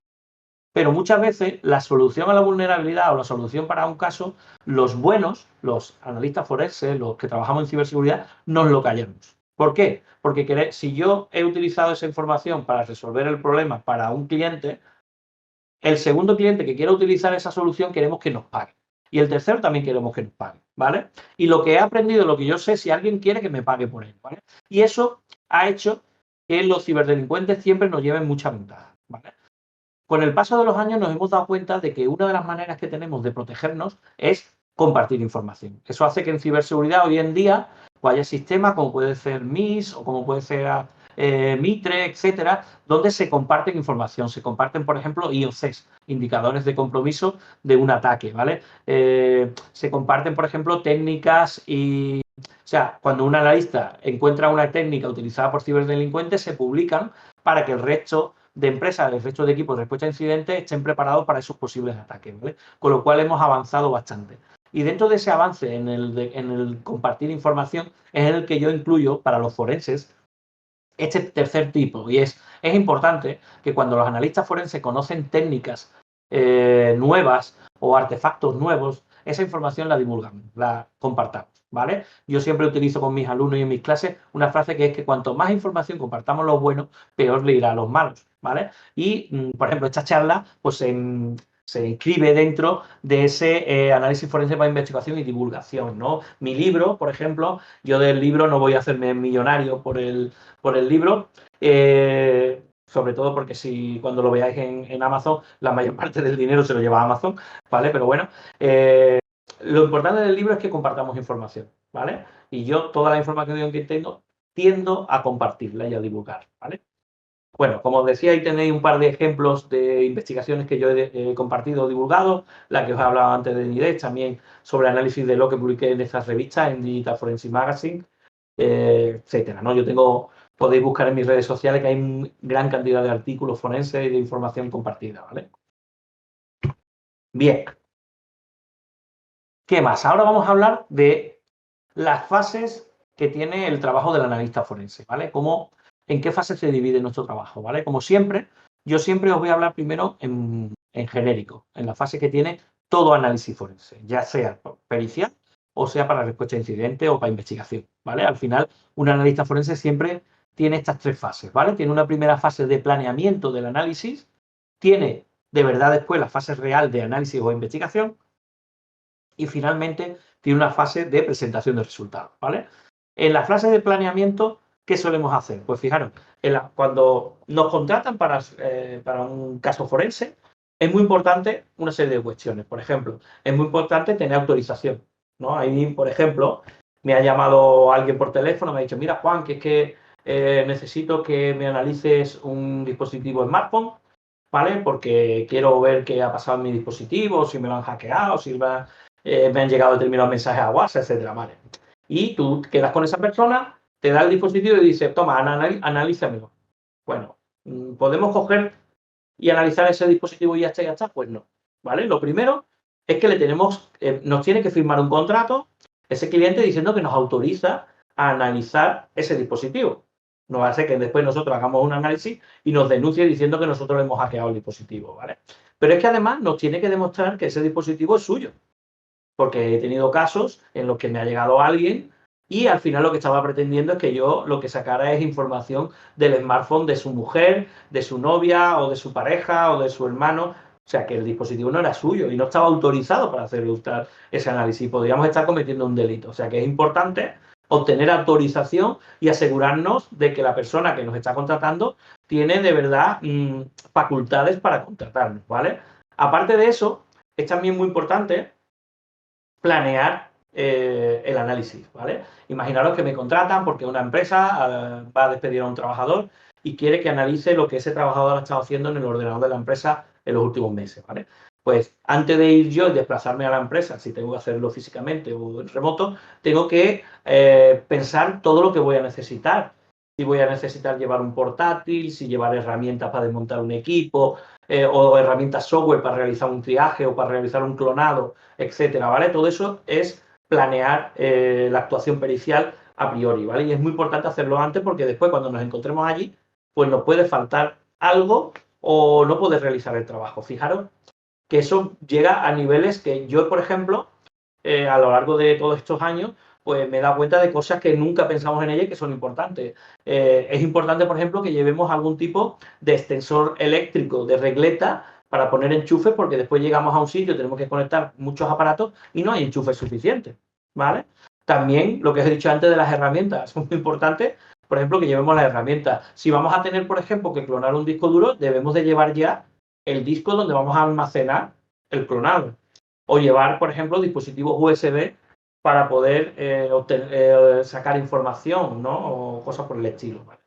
Speaker 1: Pero muchas veces la solución a la vulnerabilidad o la solución para un caso, los buenos, los analistas forenses, los que trabajamos en ciberseguridad, nos lo callamos. ¿Por qué? Porque si yo he utilizado esa información para resolver el problema para un cliente, el segundo cliente que quiera utilizar esa solución queremos que nos pague. Y el tercero también queremos que nos pague, ¿vale? Y lo que he aprendido, lo que yo sé, si alguien quiere que me pague por él, ¿vale? Y eso ha hecho que los ciberdelincuentes siempre nos lleven mucha ventaja, ¿vale? Con el paso de los años nos hemos dado cuenta de que una de las maneras que tenemos de protegernos es compartir información. Eso hace que en ciberseguridad hoy en día pues haya sistemas como puede ser MIS o como puede ser Mitre, etcétera, donde se comparten información. Se comparten, por ejemplo, IOCs, indicadores de compromiso de un ataque, ¿vale? Se comparten, por ejemplo, técnicas y... O sea, cuando un analista encuentra una técnica utilizada por ciberdelincuentes, se publican para que el resto de empresas, el resto de equipos de respuesta a incidentes estén preparados para esos posibles ataques, ¿vale? Con lo cual hemos avanzado bastante. Y dentro de ese avance en el compartir información es en el que yo incluyo para los forenses este tercer tipo. Y es importante que cuando los analistas forenses conocen técnicas nuevas o artefactos nuevos, esa información la divulgamos, la compartamos, ¿vale? Yo siempre utilizo con mis alumnos y en mis clases una frase que es que cuanto más información compartamos los buenos, peor le irá a los malos, ¿vale? Y, por ejemplo, esta charla pues se inscribe dentro de ese análisis forense para investigación y divulgación, ¿no? Mi libro, por ejemplo, yo del libro no voy a hacerme millonario por el libro, sobre todo porque si cuando lo veáis en Amazon, la mayor parte del dinero se lo lleva a Amazon, ¿vale? Pero bueno, lo importante del libro es que compartamos información, ¿vale? Y yo toda la información que tengo tiendo a compartirla y a divulgar, ¿vale? Bueno, como os decía, ahí tenéis un par de ejemplos de investigaciones que yo he compartido o divulgado, la que os he hablado antes de NIDES, también sobre análisis de lo que publiqué en estas revistas, en Digital Forensic Magazine, etcétera, ¿no? Podéis buscar en mis redes sociales que hay gran cantidad de artículos forenses y de información compartida, ¿vale? Bien. ¿Qué más? Ahora vamos a hablar de las fases que tiene el trabajo del analista forense, ¿vale? ¿En qué fase se divide nuestro trabajo, ¿vale? Como siempre, yo siempre os voy a hablar primero en genérico, en la fase que tiene todo análisis forense, ya sea pericial o sea para respuesta a incidentes o para investigación, ¿vale? Al final, un analista forense siempre tiene estas tres fases, ¿vale? Tiene una primera fase de planeamiento del análisis, tiene de verdad después la fase real de análisis o investigación y finalmente tiene una fase de presentación de resultados, ¿vale? En la fase de planeamiento, ¿qué solemos hacer? Pues fijaros, cuando nos contratan para un caso forense, es muy importante una serie de cuestiones. Por ejemplo, es muy importante tener autorización, ¿no? Ahí, por ejemplo, me ha llamado alguien por teléfono, me ha dicho, mira, Juan, que es que necesito que me analices un dispositivo smartphone, ¿vale? Porque quiero ver qué ha pasado en mi dispositivo, si me lo han hackeado, si me han llegado determinados mensajes a WhatsApp, etcétera, ¿vale? Y tú quedas con esa persona, te da el dispositivo y dice, toma, analízamelo. Bueno, ¿podemos coger y analizar ese dispositivo y ya está? Pues no, ¿vale? Lo primero es que nos tiene que firmar un contrato ese cliente diciendo que nos autoriza a analizar ese dispositivo. No va a ser que después nosotros hagamos un análisis y nos denuncie diciendo que nosotros le hemos hackeado el dispositivo, ¿vale? Pero es que además nos tiene que demostrar que ese dispositivo es suyo. Porque he tenido casos en los que me ha llegado alguien y al final lo que estaba pretendiendo es que yo lo que sacara es información del smartphone de su mujer, de su novia o de su pareja o de su hermano. O sea, que el dispositivo no era suyo y no estaba autorizado para hacer ese análisis. Podríamos estar cometiendo un delito. O sea, que es importante obtener autorización y asegurarnos de que la persona que nos está contratando tiene de verdad facultades para contratarnos, ¿vale? Aparte de eso, es también muy importante planear el análisis, ¿vale? Imaginaros que me contratan porque una empresa va a despedir a un trabajador y quiere que analice lo que ese trabajador ha estado haciendo en el ordenador de la empresa en los últimos meses, ¿vale? Pues antes de ir yo y desplazarme a la empresa, si tengo que hacerlo físicamente o en remoto, tengo que pensar todo lo que voy a necesitar. Si voy a necesitar llevar un portátil, si llevar herramientas para desmontar un equipo, o herramientas software para realizar un triaje o para realizar un clonado, etcétera, ¿vale? Todo eso es planear la actuación pericial a priori, ¿vale? Y es muy importante hacerlo antes porque después cuando nos encontremos allí, pues nos puede faltar algo o no poder realizar el trabajo. Fijaros que eso llega a niveles que yo, por ejemplo, a lo largo de todos estos años, pues me he dado cuenta de cosas que nunca pensamos en ellas y que son importantes. Es importante, por ejemplo, que llevemos algún tipo de extensor eléctrico, de regleta, para poner enchufes, porque después llegamos a un sitio, tenemos que conectar muchos aparatos y no hay enchufes suficientes, ¿vale? También lo que os he dicho antes de las herramientas, es muy importante, por ejemplo, que llevemos las herramientas. Si vamos a tener, por ejemplo, que clonar un disco duro, debemos de llevar ya el disco donde vamos a almacenar el clonado. O llevar, por ejemplo, dispositivos USB para poder sacar información, ¿no? O cosas por el estilo, ¿vale?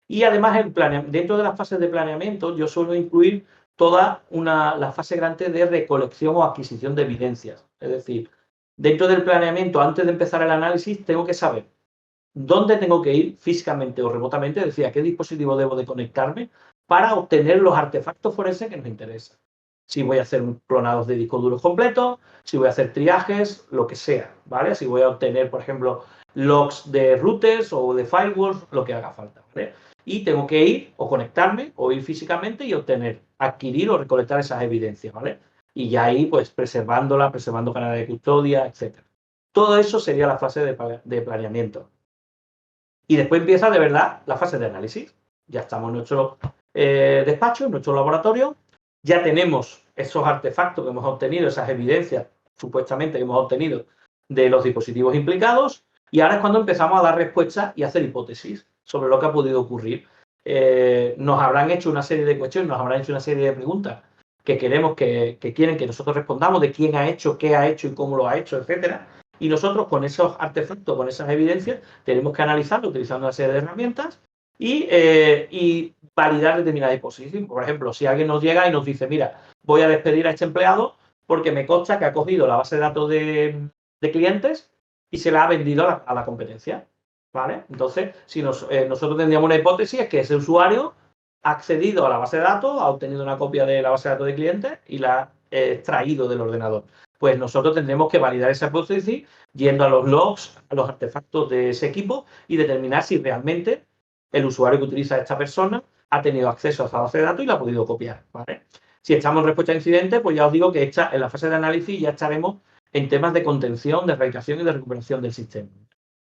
Speaker 1: Y además, dentro de las fases de planeamiento, yo suelo incluir toda la fase grande de recolección o adquisición de evidencias. Es decir, dentro del planeamiento, antes de empezar el análisis, tengo que saber dónde tengo que ir físicamente o remotamente, es decir, a qué dispositivo debo de conectarme para obtener los artefactos forenses que nos interesan. Si voy a hacer clonados de discos duros completos, si voy a hacer triajes, lo que sea, ¿vale? Si voy a obtener, por ejemplo, logs de routers o de firewalls, lo que haga falta, ¿vale? Y tengo que ir o conectarme o ir físicamente y adquirir o recolectar esas evidencias, ¿vale? Y ya ahí, pues, preservando canales de custodia, etc. Todo eso sería la fase de planeamiento. Y después empieza de verdad la fase de análisis. Ya estamos en nuestro despacho, en nuestro laboratorio, ya tenemos esos artefactos que hemos obtenido, esas evidencias supuestamente que hemos obtenido de los dispositivos implicados, y ahora es cuando empezamos a dar respuestas y hacer hipótesis sobre lo que ha podido ocurrir. Nos habrán hecho una serie de cuestiones, nos habrán hecho una serie de preguntas que queremos que quieren que nosotros respondamos, de quién ha hecho, qué ha hecho y cómo lo ha hecho, etcétera. Y nosotros con esos artefactos, con esas evidencias, tenemos que analizarlo utilizando una serie de herramientas y validar determinadas hipótesis. Por ejemplo, si alguien nos llega y nos dice, mira, voy a despedir a este empleado porque me consta que ha cogido la base de datos de clientes y se la ha vendido a la competencia, ¿vale? Entonces, si nosotros tendríamos una hipótesis, es que ese usuario ha accedido a la base de datos, ha obtenido una copia de la base de datos de clientes y la ha extraído del ordenador. Pues nosotros tendremos que validar esa hipótesis yendo a los logs, a los artefactos de ese equipo y determinar si realmente el usuario que utiliza esta persona ha tenido acceso a esa base de datos y la ha podido copiar, ¿vale? Si estamos en respuesta a incidentes, pues ya os digo que en la fase de análisis ya estaremos en temas de contención, de erradicación y de recuperación del sistema.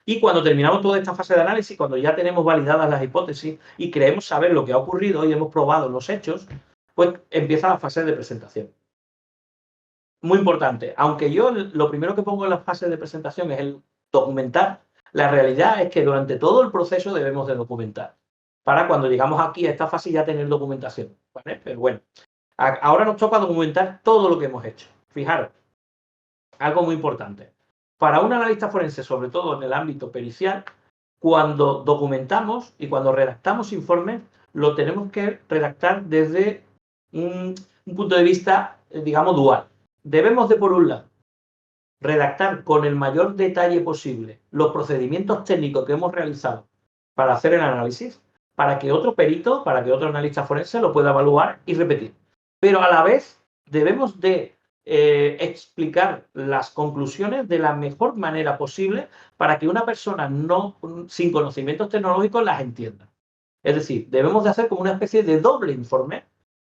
Speaker 1: Y cuando terminamos toda esta fase de análisis, cuando ya tenemos validadas las hipótesis y creemos saber lo que ha ocurrido y hemos probado los hechos, pues empieza la fase de presentación. Muy importante, aunque yo lo primero que pongo en la fase de presentación es el documentar, la realidad es que durante todo el proceso debemos de documentar, para cuando llegamos aquí a esta fase ya tener documentación, ¿vale? Pero bueno, ahora nos toca documentar todo lo que hemos hecho. Fijaros, algo muy importante. Para un analista forense, sobre todo en el ámbito pericial, cuando documentamos y cuando redactamos informes, lo tenemos que redactar desde un punto de vista, digamos, dual. Debemos de, por un lado, redactar con el mayor detalle posible los procedimientos técnicos que hemos realizado para hacer el análisis, para que otro perito, para que otro analista forense lo pueda evaluar y repetir. Pero a la vez debemos de explicar las conclusiones de la mejor manera posible para que una persona sin conocimientos tecnológicos las entienda. Es decir, debemos de hacer como una especie de doble informe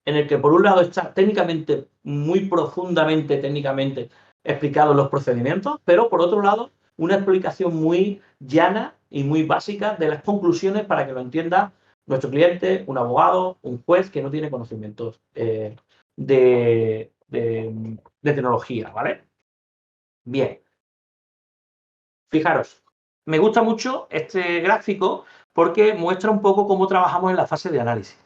Speaker 1: en el que por un lado está técnicamente, muy profundamente técnicamente explicados los procedimientos, pero por otro lado una explicación muy llana y muy básica de las conclusiones para que lo entienda nuestro cliente, un abogado, un juez que no tiene conocimientos de tecnología, ¿vale? Bien. Fijaros, me gusta mucho este gráfico porque muestra un poco cómo trabajamos en la fase de análisis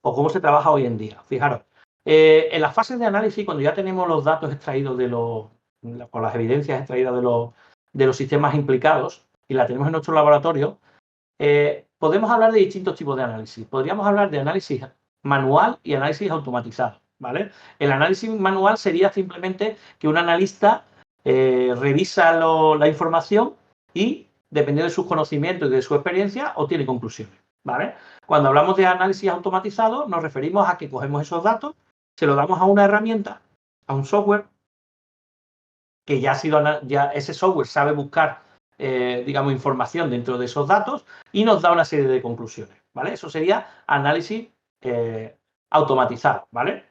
Speaker 1: o cómo se trabaja hoy en día. Fijaros, en las fases de análisis, cuando ya tenemos los datos extraídos con las evidencias extraídas de los sistemas implicados y la tenemos en nuestro laboratorio, podemos hablar de distintos tipos de análisis. Podríamos hablar de análisis manual y análisis automatizado, ¿vale? El análisis manual sería simplemente que un analista revisa la información y, dependiendo de sus conocimientos y de su experiencia, obtiene conclusiones, ¿vale? Cuando hablamos de análisis automatizado, nos referimos a que cogemos esos datos, se los damos a una herramienta, a un software, que ya ese software sabe buscar, digamos, información dentro de esos datos y nos da una serie de conclusiones, ¿vale? Eso sería análisis automatizado, ¿vale?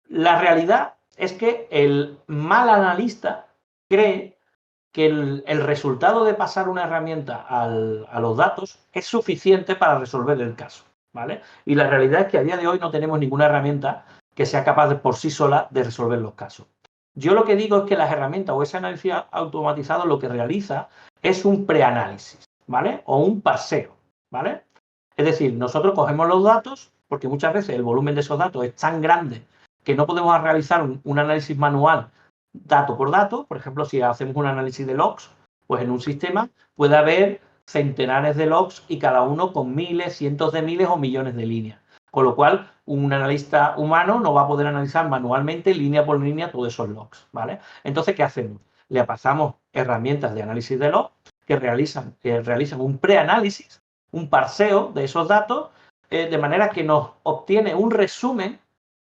Speaker 1: La realidad es que el mal analista cree que el resultado de pasar una herramienta a los datos es suficiente para resolver el caso, ¿vale? Y la realidad es que a día de hoy no tenemos ninguna herramienta que sea capaz por sí sola de resolver los casos. Yo lo que digo es que las herramientas o ese análisis automatizado lo que realiza es un preanálisis, ¿vale? O un parseo, ¿vale? Es decir, nosotros cogemos los datos, porque muchas veces el volumen de esos datos es tan grande que no podemos realizar un análisis manual dato por dato. Por ejemplo, si hacemos un análisis de logs, pues en un sistema puede haber centenares de logs y cada uno con miles, cientos de miles o millones de líneas. Con lo cual, un analista humano no va a poder analizar manualmente, línea por línea, todos esos logs, ¿vale? Entonces, ¿qué hacemos? Le pasamos herramientas de análisis de logs que realizan un preanálisis, un parseo de esos datos, de manera que nos obtiene un resumen,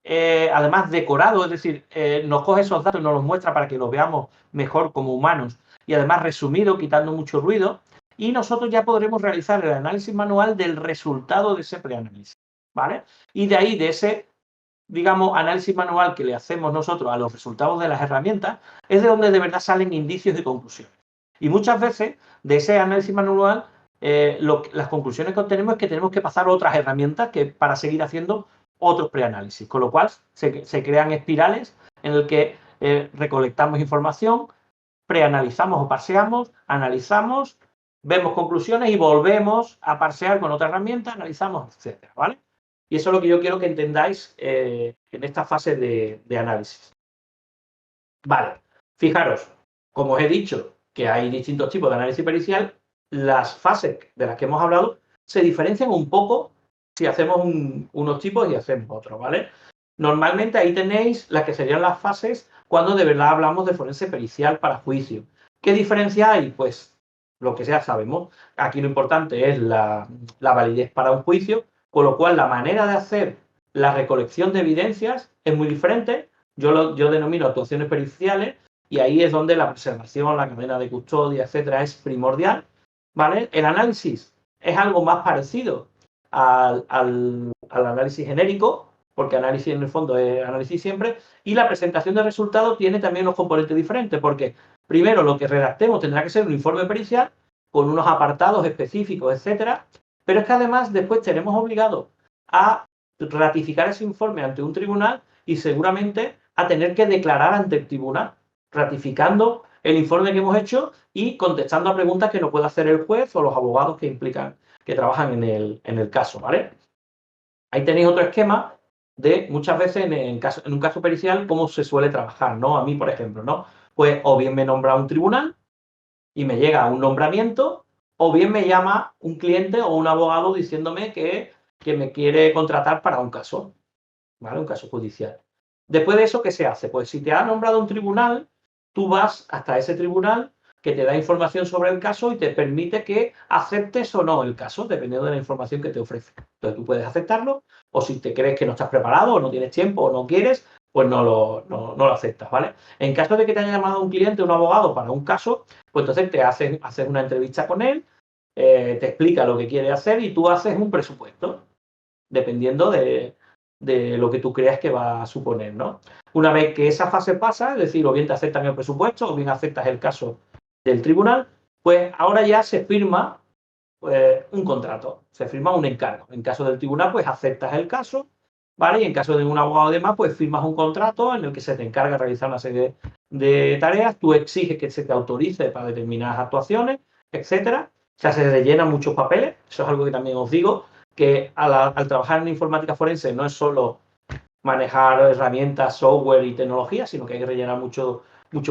Speaker 1: además decorado, es decir, nos coge esos datos y nos los muestra para que los veamos mejor como humanos y además resumido, quitando mucho ruido, y nosotros ya podremos realizar el análisis manual del resultado de ese preanálisis, ¿vale? Y de ahí, de ese, digamos, análisis manual que le hacemos nosotros a los resultados de las herramientas, es de donde de verdad salen indicios y conclusiones. Y muchas veces, de ese análisis manual, las conclusiones que obtenemos es que tenemos que pasar otras herramientas para seguir haciendo otros preanálisis, con lo cual se crean espirales en el que recolectamos información, preanalizamos o parseamos, analizamos, vemos conclusiones y volvemos a parsear con otra herramienta, analizamos, etcétera, ¿vale? Y eso es lo que yo quiero que entendáis en esta fase de análisis. Vale, fijaros, como os he dicho, que hay distintos tipos de análisis pericial, las fases de las que hemos hablado se diferencian un poco si hacemos unos tipos y hacemos otros, ¿vale? Normalmente ahí tenéis las que serían las fases cuando de verdad hablamos de forense pericial para juicio. ¿Qué diferencia hay? Pues lo que ya sabemos. Aquí lo importante es la validez para un juicio, con lo cual la manera de hacer la recolección de evidencias es muy diferente. Yo denomino actuaciones periciales y ahí es donde la preservación, la cadena de custodia, etcétera, es primordial, ¿vale? El análisis es algo más parecido al análisis genérico, porque análisis en el fondo es análisis siempre, y la presentación de resultados tiene también unos componentes diferentes, porque primero lo que redactemos tendrá que ser un informe pericial con unos apartados específicos, etcétera, pero es que además después tenemos obligados a ratificar ese informe ante un tribunal y seguramente a tener que declarar ante el tribunal, ratificando el informe que hemos hecho y contestando a preguntas que no puede hacer el juez o los abogados que trabajan en el caso, ¿vale? Ahí tenéis otro esquema de muchas veces en un caso pericial cómo se suele trabajar, ¿no? A mí, por ejemplo, ¿no? Pues o bien me nombra un tribunal y me llega un nombramiento, o bien me llama un cliente o un abogado diciéndome que me quiere contratar para un caso, ¿vale? Un caso judicial. Después de eso, ¿qué se hace? Pues si te ha nombrado un tribunal, tú vas hasta ese tribunal que te da información sobre el caso y te permite que aceptes o no el caso, dependiendo de la información que te ofrece. Entonces tú puedes aceptarlo, o si te crees que no estás preparado, o no tienes tiempo, o no quieres, pues no lo aceptas, ¿vale? En caso de que te haya llamado un cliente o un abogado para un caso, pues entonces te haces una entrevista con él, te explica lo que quiere hacer y tú haces un presupuesto, dependiendo de lo que tú creas que va a suponer, ¿no? Una vez que esa fase pasa, es decir, o bien te aceptan el presupuesto o bien aceptas el caso del tribunal, pues ahora ya se firma un contrato, se firma un encargo. En caso del tribunal, pues aceptas el caso, ¿vale? Y en caso de un abogado de más, pues firmas un contrato en el que se te encarga de realizar una serie de tareas, tú exiges que se te autorice para determinadas actuaciones, etcétera. O sea, se rellenan muchos papeles, eso es algo que también os digo, que al trabajar en informática forense no es solo manejar herramientas, software y tecnología, sino que hay que rellenar mucho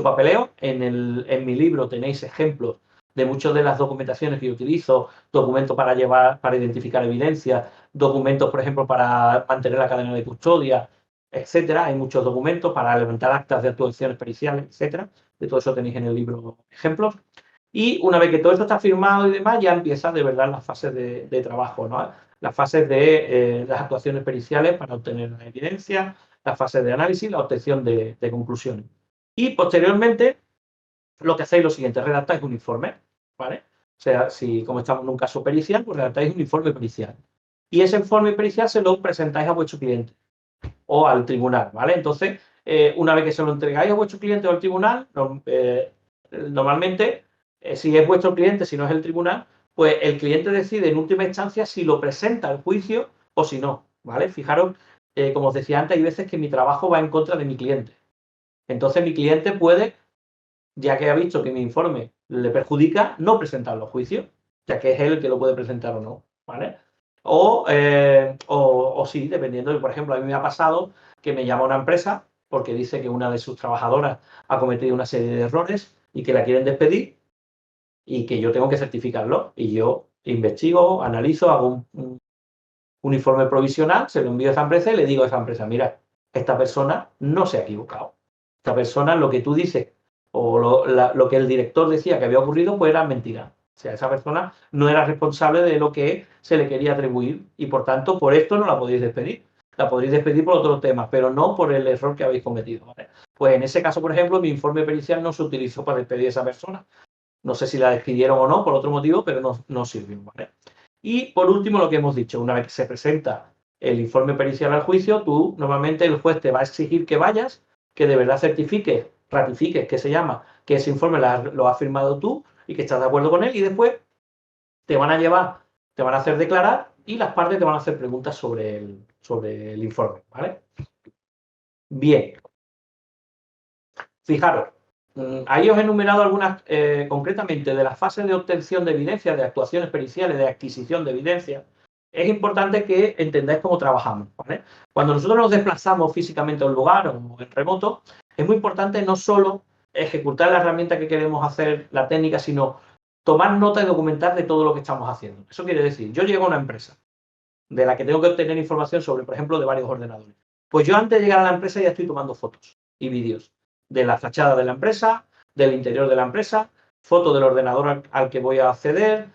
Speaker 1: papeleo. En mi libro tenéis ejemplos de muchas de las documentaciones que yo utilizo, documentos para identificar evidencia, documentos, por ejemplo, para mantener la cadena de custodia, etcétera. Hay muchos documentos para levantar actas de actuaciones periciales, etcétera. De todo eso tenéis en el libro ejemplos. Y una vez que todo esto está firmado y demás, ya empiezan de verdad las fases de trabajo, ¿no? Las fases de las actuaciones periciales para obtener la evidencia, las fases de análisis, la obtención de conclusiones. Y posteriormente, lo que hacéis es lo siguiente, redactáis un informe, ¿vale? O sea, si como estamos en un caso pericial, pues redactáis un informe pericial. Y ese informe pericial se lo presentáis a vuestro cliente o al tribunal, ¿vale? Entonces, una vez que se lo entregáis a vuestro cliente o al tribunal, normalmente, si es vuestro cliente, si no es el tribunal, pues el cliente decide en última instancia si lo presenta al juicio o si no, ¿vale? Fijaros, como os decía antes, hay veces que mi trabajo va en contra de mi cliente. Entonces, mi cliente puede, ya que ha visto que mi informe le perjudica, no presentarlo a juicio, ya que es él el que lo puede presentar o no, ¿vale? O sí, dependiendo. Por ejemplo, a mí me ha pasado que me llama una empresa porque dice que una de sus trabajadoras ha cometido una serie de errores y que la quieren despedir y que yo tengo que certificarlo. Y yo investigo, analizo, hago un informe provisional, se lo envío a esa empresa y le digo a esa empresa, mira, esta persona no se ha equivocado. Esta persona, lo que tú dices o lo que el director decía que había ocurrido, pues era mentira. O sea, esa persona no era responsable de lo que se le quería atribuir y, por tanto, por esto no la podéis despedir. La podéis despedir por otros temas, pero no por el error que habéis cometido, ¿vale? Pues en ese caso, por ejemplo, mi informe pericial no se utilizó para despedir a esa persona. No sé si la despidieron o no por otro motivo, pero no sirvió, ¿vale? Y por último, lo que hemos dicho, una vez que se presenta el informe pericial al juicio, tú normalmente el juez te va a exigir que vayas, que de verdad certifiques, ratifiques, que se llama, que ese informe lo has firmado tú y que estás de acuerdo con él, y después te van a llevar, te van a hacer declarar y las partes te van a hacer preguntas sobre el informe, ¿vale? Bien. Fijaros, ahí os he enumerado algunas, concretamente, de las fases de obtención de evidencia, de actuaciones periciales, de adquisición de evidencia. Es importante que entendáis cómo trabajamos, ¿vale? Cuando nosotros nos desplazamos físicamente a un lugar o en remoto, es muy importante no solo ejecutar la herramienta que queremos hacer, la técnica, sino tomar nota y documentar de todo lo que estamos haciendo. Eso quiere decir, yo llego a una empresa de la que tengo que obtener información sobre, por ejemplo, de varios ordenadores. Pues yo antes de llegar a la empresa ya estoy tomando fotos y vídeos de la fachada de la empresa, del interior de la empresa, foto del ordenador al que voy a acceder,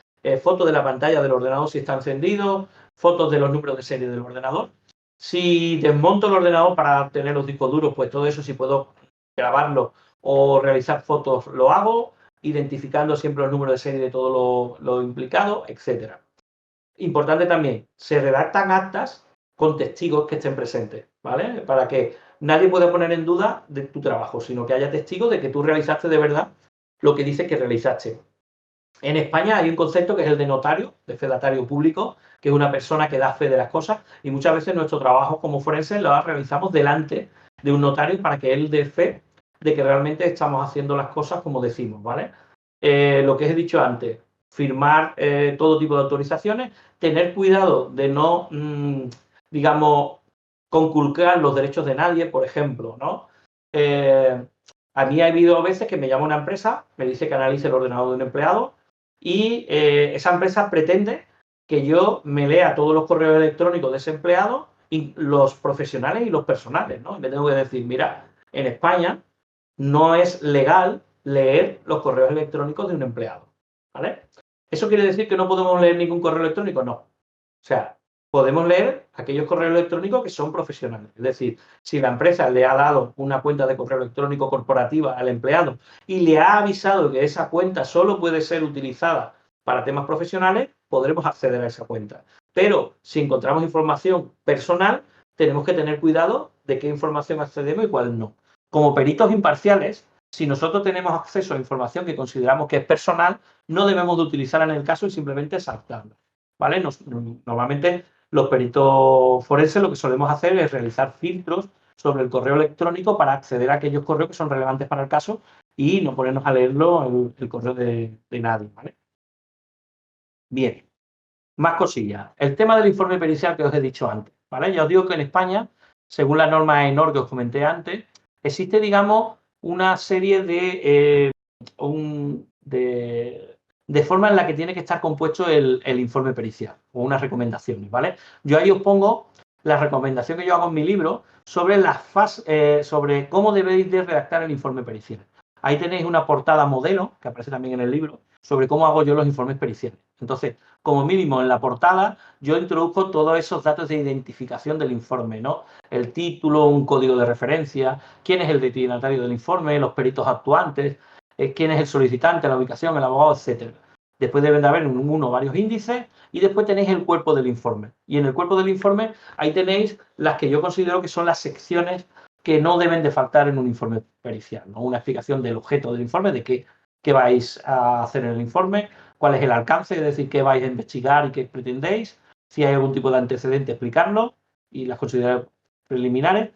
Speaker 1: foto de la pantalla del ordenador si está encendido, fotos de los números de serie del ordenador. Si desmonto el ordenador para tener los discos duros, pues todo eso, si puedo grabarlo o realizar fotos, lo hago, identificando siempre los números de serie de todo lo implicado, etcétera. Importante también, se redactan actas con testigos que estén presentes, ¿vale? Para que nadie pueda poner en duda de tu trabajo, sino que haya testigos de que tú realizaste de verdad lo que dices que realizaste. En España hay un concepto que es el de notario, de fedatario público, que es una persona que da fe de las cosas, y muchas veces nuestro trabajo como forenses lo realizamos delante de un notario para que él dé fe de que realmente estamos haciendo las cosas como decimos, ¿vale? Lo que os he dicho antes, firmar todo tipo de autorizaciones, tener cuidado de no, digamos, conculcar los derechos de nadie, por ejemplo, ¿no? A mí ha habido veces que me llama una empresa, me dice que analice el ordenador de un empleado y esa empresa pretende que yo me lea todos los correos electrónicos de ese empleado, y los profesionales y los personales, ¿no? Me tengo que decir, mira, en España no es legal leer los correos electrónicos de un empleado, ¿vale? ¿Eso quiere decir que no podemos leer ningún correo electrónico? No. O sea, podemos leer aquellos correos electrónicos que son profesionales. Es decir, si la empresa le ha dado una cuenta de correo electrónico corporativa al empleado y le ha avisado que esa cuenta solo puede ser utilizada para temas profesionales, podremos acceder a esa cuenta. Pero si encontramos información personal, tenemos que tener cuidado de qué información accedemos y cuál no. Como peritos imparciales, si nosotros tenemos acceso a información que consideramos que es personal, no debemos de utilizarla en el caso y simplemente saltarla, ¿vale? Normalmente los peritos forenses lo que solemos hacer es realizar filtros sobre el correo electrónico para acceder a aquellos correos que son relevantes para el caso y no ponernos a leerlo el correo de nadie, ¿vale? Bien, más cosillas. El tema del informe pericial que os he dicho antes, ¿vale? Ya os digo que en España, según la norma ENOR que os comenté antes, existe, digamos, una serie de formas en la que tiene que estar compuesto el informe pericial, o unas recomendaciones, ¿vale? Yo ahí os pongo la recomendación que yo hago en mi libro sobre sobre cómo debéis de redactar el informe pericial. Ahí tenéis una portada modelo, que aparece también en el libro, sobre cómo hago yo los informes periciales. Entonces, como mínimo en la portada, yo introduzco todos esos datos de identificación del informe, ¿no? El título, un código de referencia, quién es el destinatario del informe, los peritos actuantes, quién es el solicitante, la ubicación, el abogado, etcétera. Después deben de haber uno o varios índices y después tenéis el cuerpo del informe. Y en el cuerpo del informe ahí tenéis las que yo considero que son las secciones que no deben de faltar en un informe pericial, ¿no? Una explicación del objeto del informe, de qué vais a hacer en el informe, cuál es el alcance, es decir, qué vais a investigar y qué pretendéis, si hay algún tipo de antecedente, explicarlo y las consideraciones preliminares.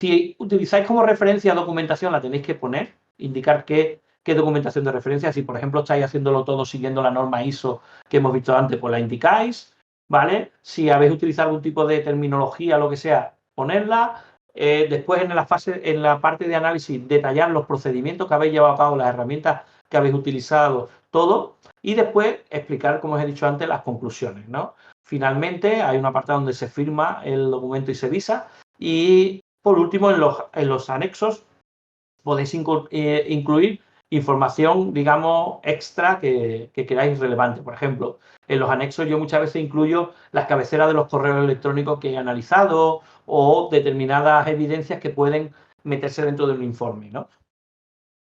Speaker 1: Si utilizáis como referencia documentación, la tenéis que poner, indicar qué documentación de referencia. Si, por ejemplo, estáis haciéndolo todo siguiendo la norma ISO que hemos visto antes, pues la indicáis, ¿vale? Si habéis utilizado algún tipo de terminología, lo que sea, ponerla. Después, en la parte de análisis, detallar los procedimientos que habéis llevado a cabo, las herramientas que habéis utilizado, todo. Y después explicar, como os he dicho antes, las conclusiones, ¿no? Finalmente, hay una parte donde se firma el documento y se visa. Y, por último, en los anexos podéis incluir información, digamos, extra que queráis relevante. Por ejemplo, en los anexos yo muchas veces incluyo las cabeceras de los correos electrónicos que he analizado o determinadas evidencias que pueden meterse dentro de un informe, ¿no?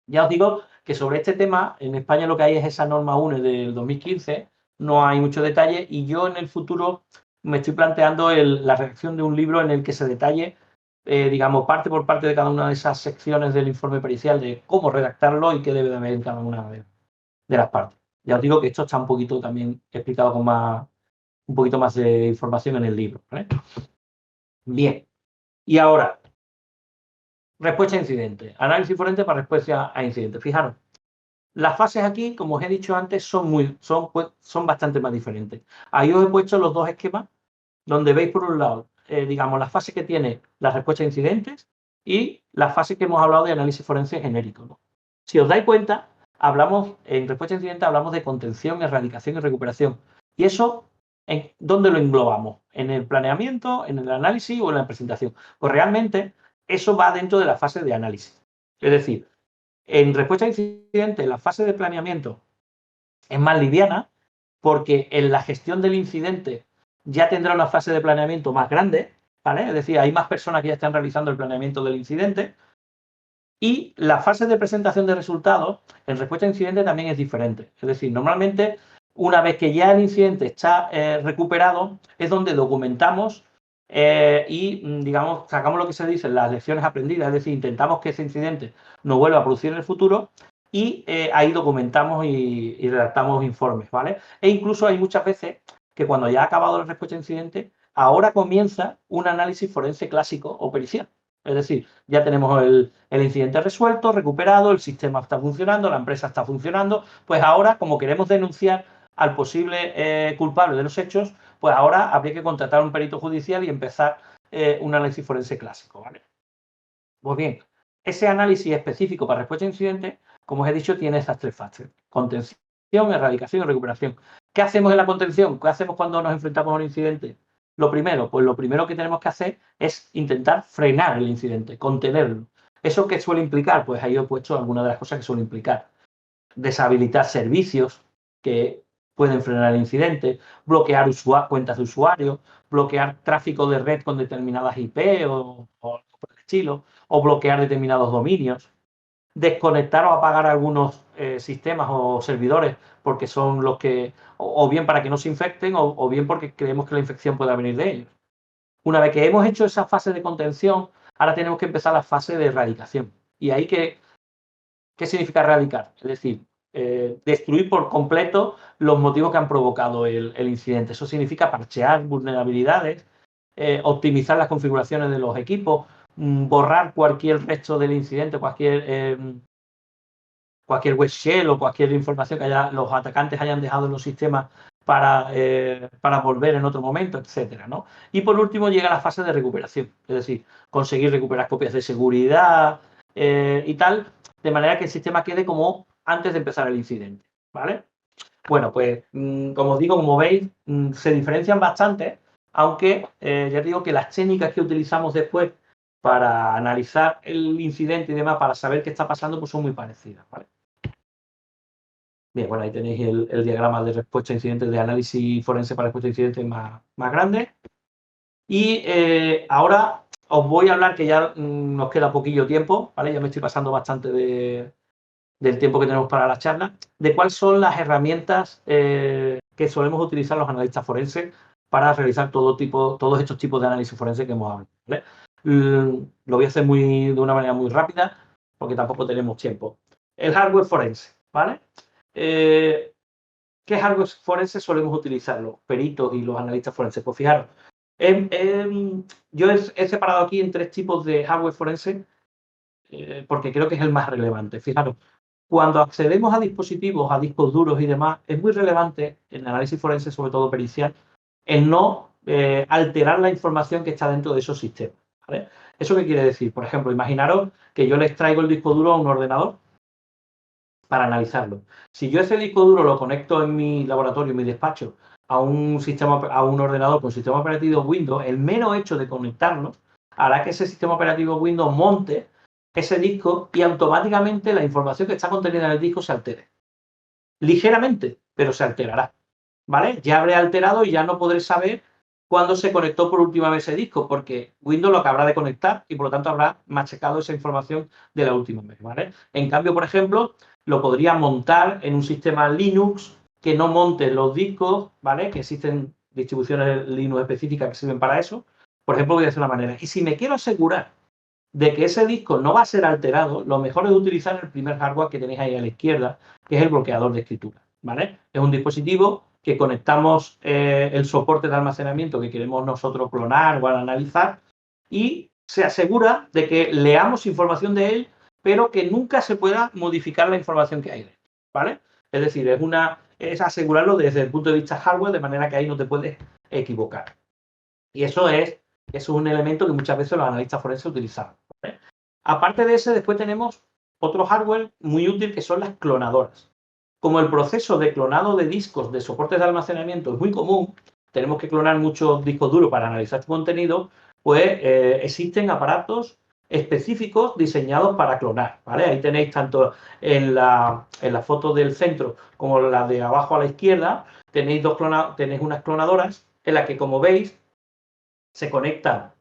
Speaker 1: Ya os digo que sobre este tema, en España lo que hay es esa norma UNE del 2015, no hay mucho detalle y yo en el futuro me estoy planteando la redacción de un libro en el que se detalle, digamos, parte por parte de cada una de esas secciones del informe pericial de cómo redactarlo y qué debe de haber en cada una de las partes. Ya os digo que esto está un poquito también explicado con un poquito más de información en el libro, ¿vale? Bien, y ahora, respuesta a incidentes. Análisis forense para respuesta a incidentes. Fijaros, las fases aquí, como os he dicho antes, son bastante más diferentes. Ahí os he puesto los dos esquemas, donde veis por un lado, digamos, las fases que tiene la respuesta a incidentes y las fases que hemos hablado de análisis forense genérico, ¿no? Si os dais cuenta, en respuesta a incidentes hablamos de contención, erradicación y recuperación. Y eso, ¿dónde lo englobamos? ¿En el planeamiento, en el análisis o en la presentación? Pues realmente eso va dentro de la fase de análisis. Es decir, en respuesta a incidentes, la fase de planeamiento es más liviana porque en la gestión del incidente ya tendrá una fase de planeamiento más grande, ¿vale? Es decir, hay más personas que ya están realizando el planeamiento del incidente. Y la fase de presentación de resultados en respuesta a incidente también es diferente. Es decir, normalmente, una vez que ya el incidente está recuperado, es donde documentamos digamos, sacamos lo que se dice, las lecciones aprendidas, es decir, intentamos que ese incidente no vuelva a producir en el futuro y ahí documentamos y redactamos informes, ¿vale? E incluso hay muchas veces que cuando ya ha acabado la respuesta al incidente, ahora comienza un análisis forense clásico o pericial. Es decir, ya tenemos el incidente resuelto, recuperado, el sistema está funcionando, la empresa está funcionando, pues ahora, como queremos denunciar al posible culpable de los hechos, pues ahora habría que contratar a un perito judicial y empezar un análisis forense clásico, ¿vale? Pues bien, ese análisis específico para respuesta a incidentes, como os he dicho, tiene esas tres fases: contención, erradicación y recuperación. ¿Qué hacemos en la contención? ¿Qué hacemos cuando nos enfrentamos a un incidente? Lo primero, pues lo primero que tenemos que hacer es intentar frenar el incidente, contenerlo. ¿Eso qué suele implicar? Pues ahí os he puesto algunas de las cosas que suele implicar: deshabilitar servicios que pueden frenar el incidente, bloquear cuentas de usuario, bloquear tráfico de red con determinadas IP o por el estilo, o bloquear determinados dominios, desconectar o apagar algunos sistemas o servidores porque son los que, o bien para que no se infecten, o bien porque creemos que la infección pueda venir de ellos. Una vez que hemos hecho esa fase de contención, ahora tenemos que empezar la fase de erradicación. Y ahí ¿qué significa erradicar? Es decir, destruir por completo los motivos que han provocado el incidente. Eso significa parchear vulnerabilidades, optimizar las configuraciones de los equipos, borrar cualquier resto del incidente, cualquier web shell o cualquier información que los atacantes hayan dejado en los sistemas para volver en otro momento, etcétera, ¿no? Y por último llega la fase de recuperación, es decir, conseguir recuperar copias de seguridad y tal, de manera que el sistema quede como antes de empezar el incidente, ¿vale? Bueno, pues como os digo, como veis, se diferencian bastante, aunque ya digo que las técnicas que utilizamos después para analizar el incidente y demás, para saber qué está pasando, pues son muy parecidas, ¿vale? Bien, bueno, ahí tenéis el diagrama de respuesta a incidentes, de análisis forense para respuesta a incidentes más grande. Y ahora os voy a hablar, que ya nos queda poquillo tiempo, ¿vale? Ya me estoy pasando bastante del tiempo que tenemos para la charla, de cuáles son las herramientas que solemos utilizar los analistas forenses para realizar todos estos tipos de análisis forense que hemos hablado, ¿vale? Lo voy a hacer de una manera muy rápida, porque tampoco tenemos tiempo. El hardware forense, ¿vale? ¿Qué hardware forense solemos utilizar los peritos y los analistas forenses? Pues fijaros, yo he separado aquí en tres tipos de hardware forense porque creo que es el más relevante. Fijaros, cuando accedemos a dispositivos, a discos duros y demás, es muy relevante en el análisis forense, sobre todo pericial, el no alterar la información que está dentro de esos sistemas, ¿vale? ¿Eso qué quiere decir? Por ejemplo, imaginaros que yo les traigo el disco duro a un ordenador para analizarlo. Si yo ese disco duro lo conecto en mi laboratorio, en mi despacho, a un ordenador con sistema operativo Windows, el mero hecho de conectarlo hará que ese sistema operativo Windows monte ese disco y automáticamente la información que está contenida en el disco se altere. Ligeramente, pero se alterará, ¿vale? Ya habré alterado y ya no podré saber cuándo se conectó por última vez ese disco, porque Windows lo acabará de conectar y por lo tanto habrá machacado esa información de la última vez, ¿vale? En cambio, por ejemplo, lo podría montar en un sistema Linux que no monte los discos, ¿vale? Que existen distribuciones Linux específicas que sirven para eso. Por ejemplo, voy a hacer una manera. Y si me quiero asegurar de que ese disco no va a ser alterado, lo mejor es utilizar el primer hardware que tenéis ahí a la izquierda, que es el bloqueador de escritura, ¿vale? Es un dispositivo que conectamos el soporte de almacenamiento que queremos nosotros clonar o analizar y se asegura de que leamos información de él, pero que nunca se pueda modificar la información que hay de él, ¿vale? Es decir, es asegurarlo desde el punto de vista hardware, de manera que ahí no te puedes equivocar. Y eso es un elemento que muchas veces los analistas forenses utilizan, ¿vale? Aparte de ese, después tenemos otro hardware muy útil, que son las clonadoras. Como el proceso de clonado de discos de soportes de almacenamiento es muy común, tenemos que clonar muchos discos duros para analizar este contenido, pues existen aparatos específicos diseñados para clonar, ¿vale? Ahí tenéis tanto en la foto del centro como la de abajo a la izquierda, tenéis unas clonadoras en las que, como veis, se conecta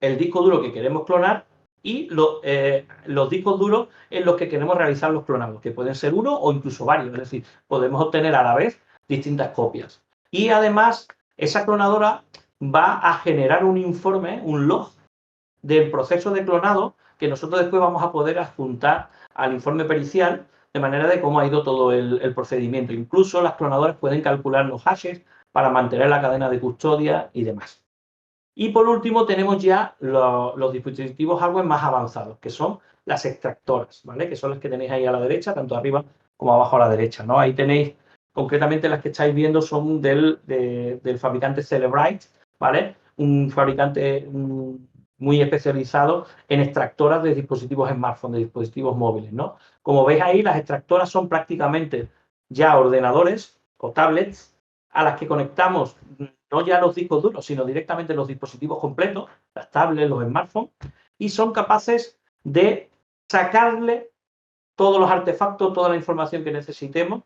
Speaker 1: el disco duro que queremos clonar y los discos duros en los que queremos realizar los clonados, que pueden ser uno o incluso varios, es decir, podemos obtener a la vez distintas copias. Y además, esa clonadora va a generar un informe, un log del proceso de clonado que nosotros después vamos a poder adjuntar al informe pericial de manera de cómo ha ido todo el procedimiento. Incluso las clonadoras pueden calcular los hashes para mantener la cadena de custodia y demás. Y por último tenemos ya los dispositivos hardware más avanzados, que son las extractoras, ¿vale? Que son las que tenéis ahí a la derecha, tanto arriba como abajo a la derecha, ¿no? Ahí tenéis, concretamente las que estáis viendo son del fabricante Cellebrite, ¿vale? Un fabricante muy especializado en extractoras de dispositivos smartphone, de dispositivos móviles, ¿no? Como veis ahí, las extractoras son prácticamente ya ordenadores o tablets a las que conectamos no ya los discos duros, sino directamente los dispositivos completos, las tablets, los smartphones, y son capaces de sacarle todos los artefactos, toda la información que necesitemos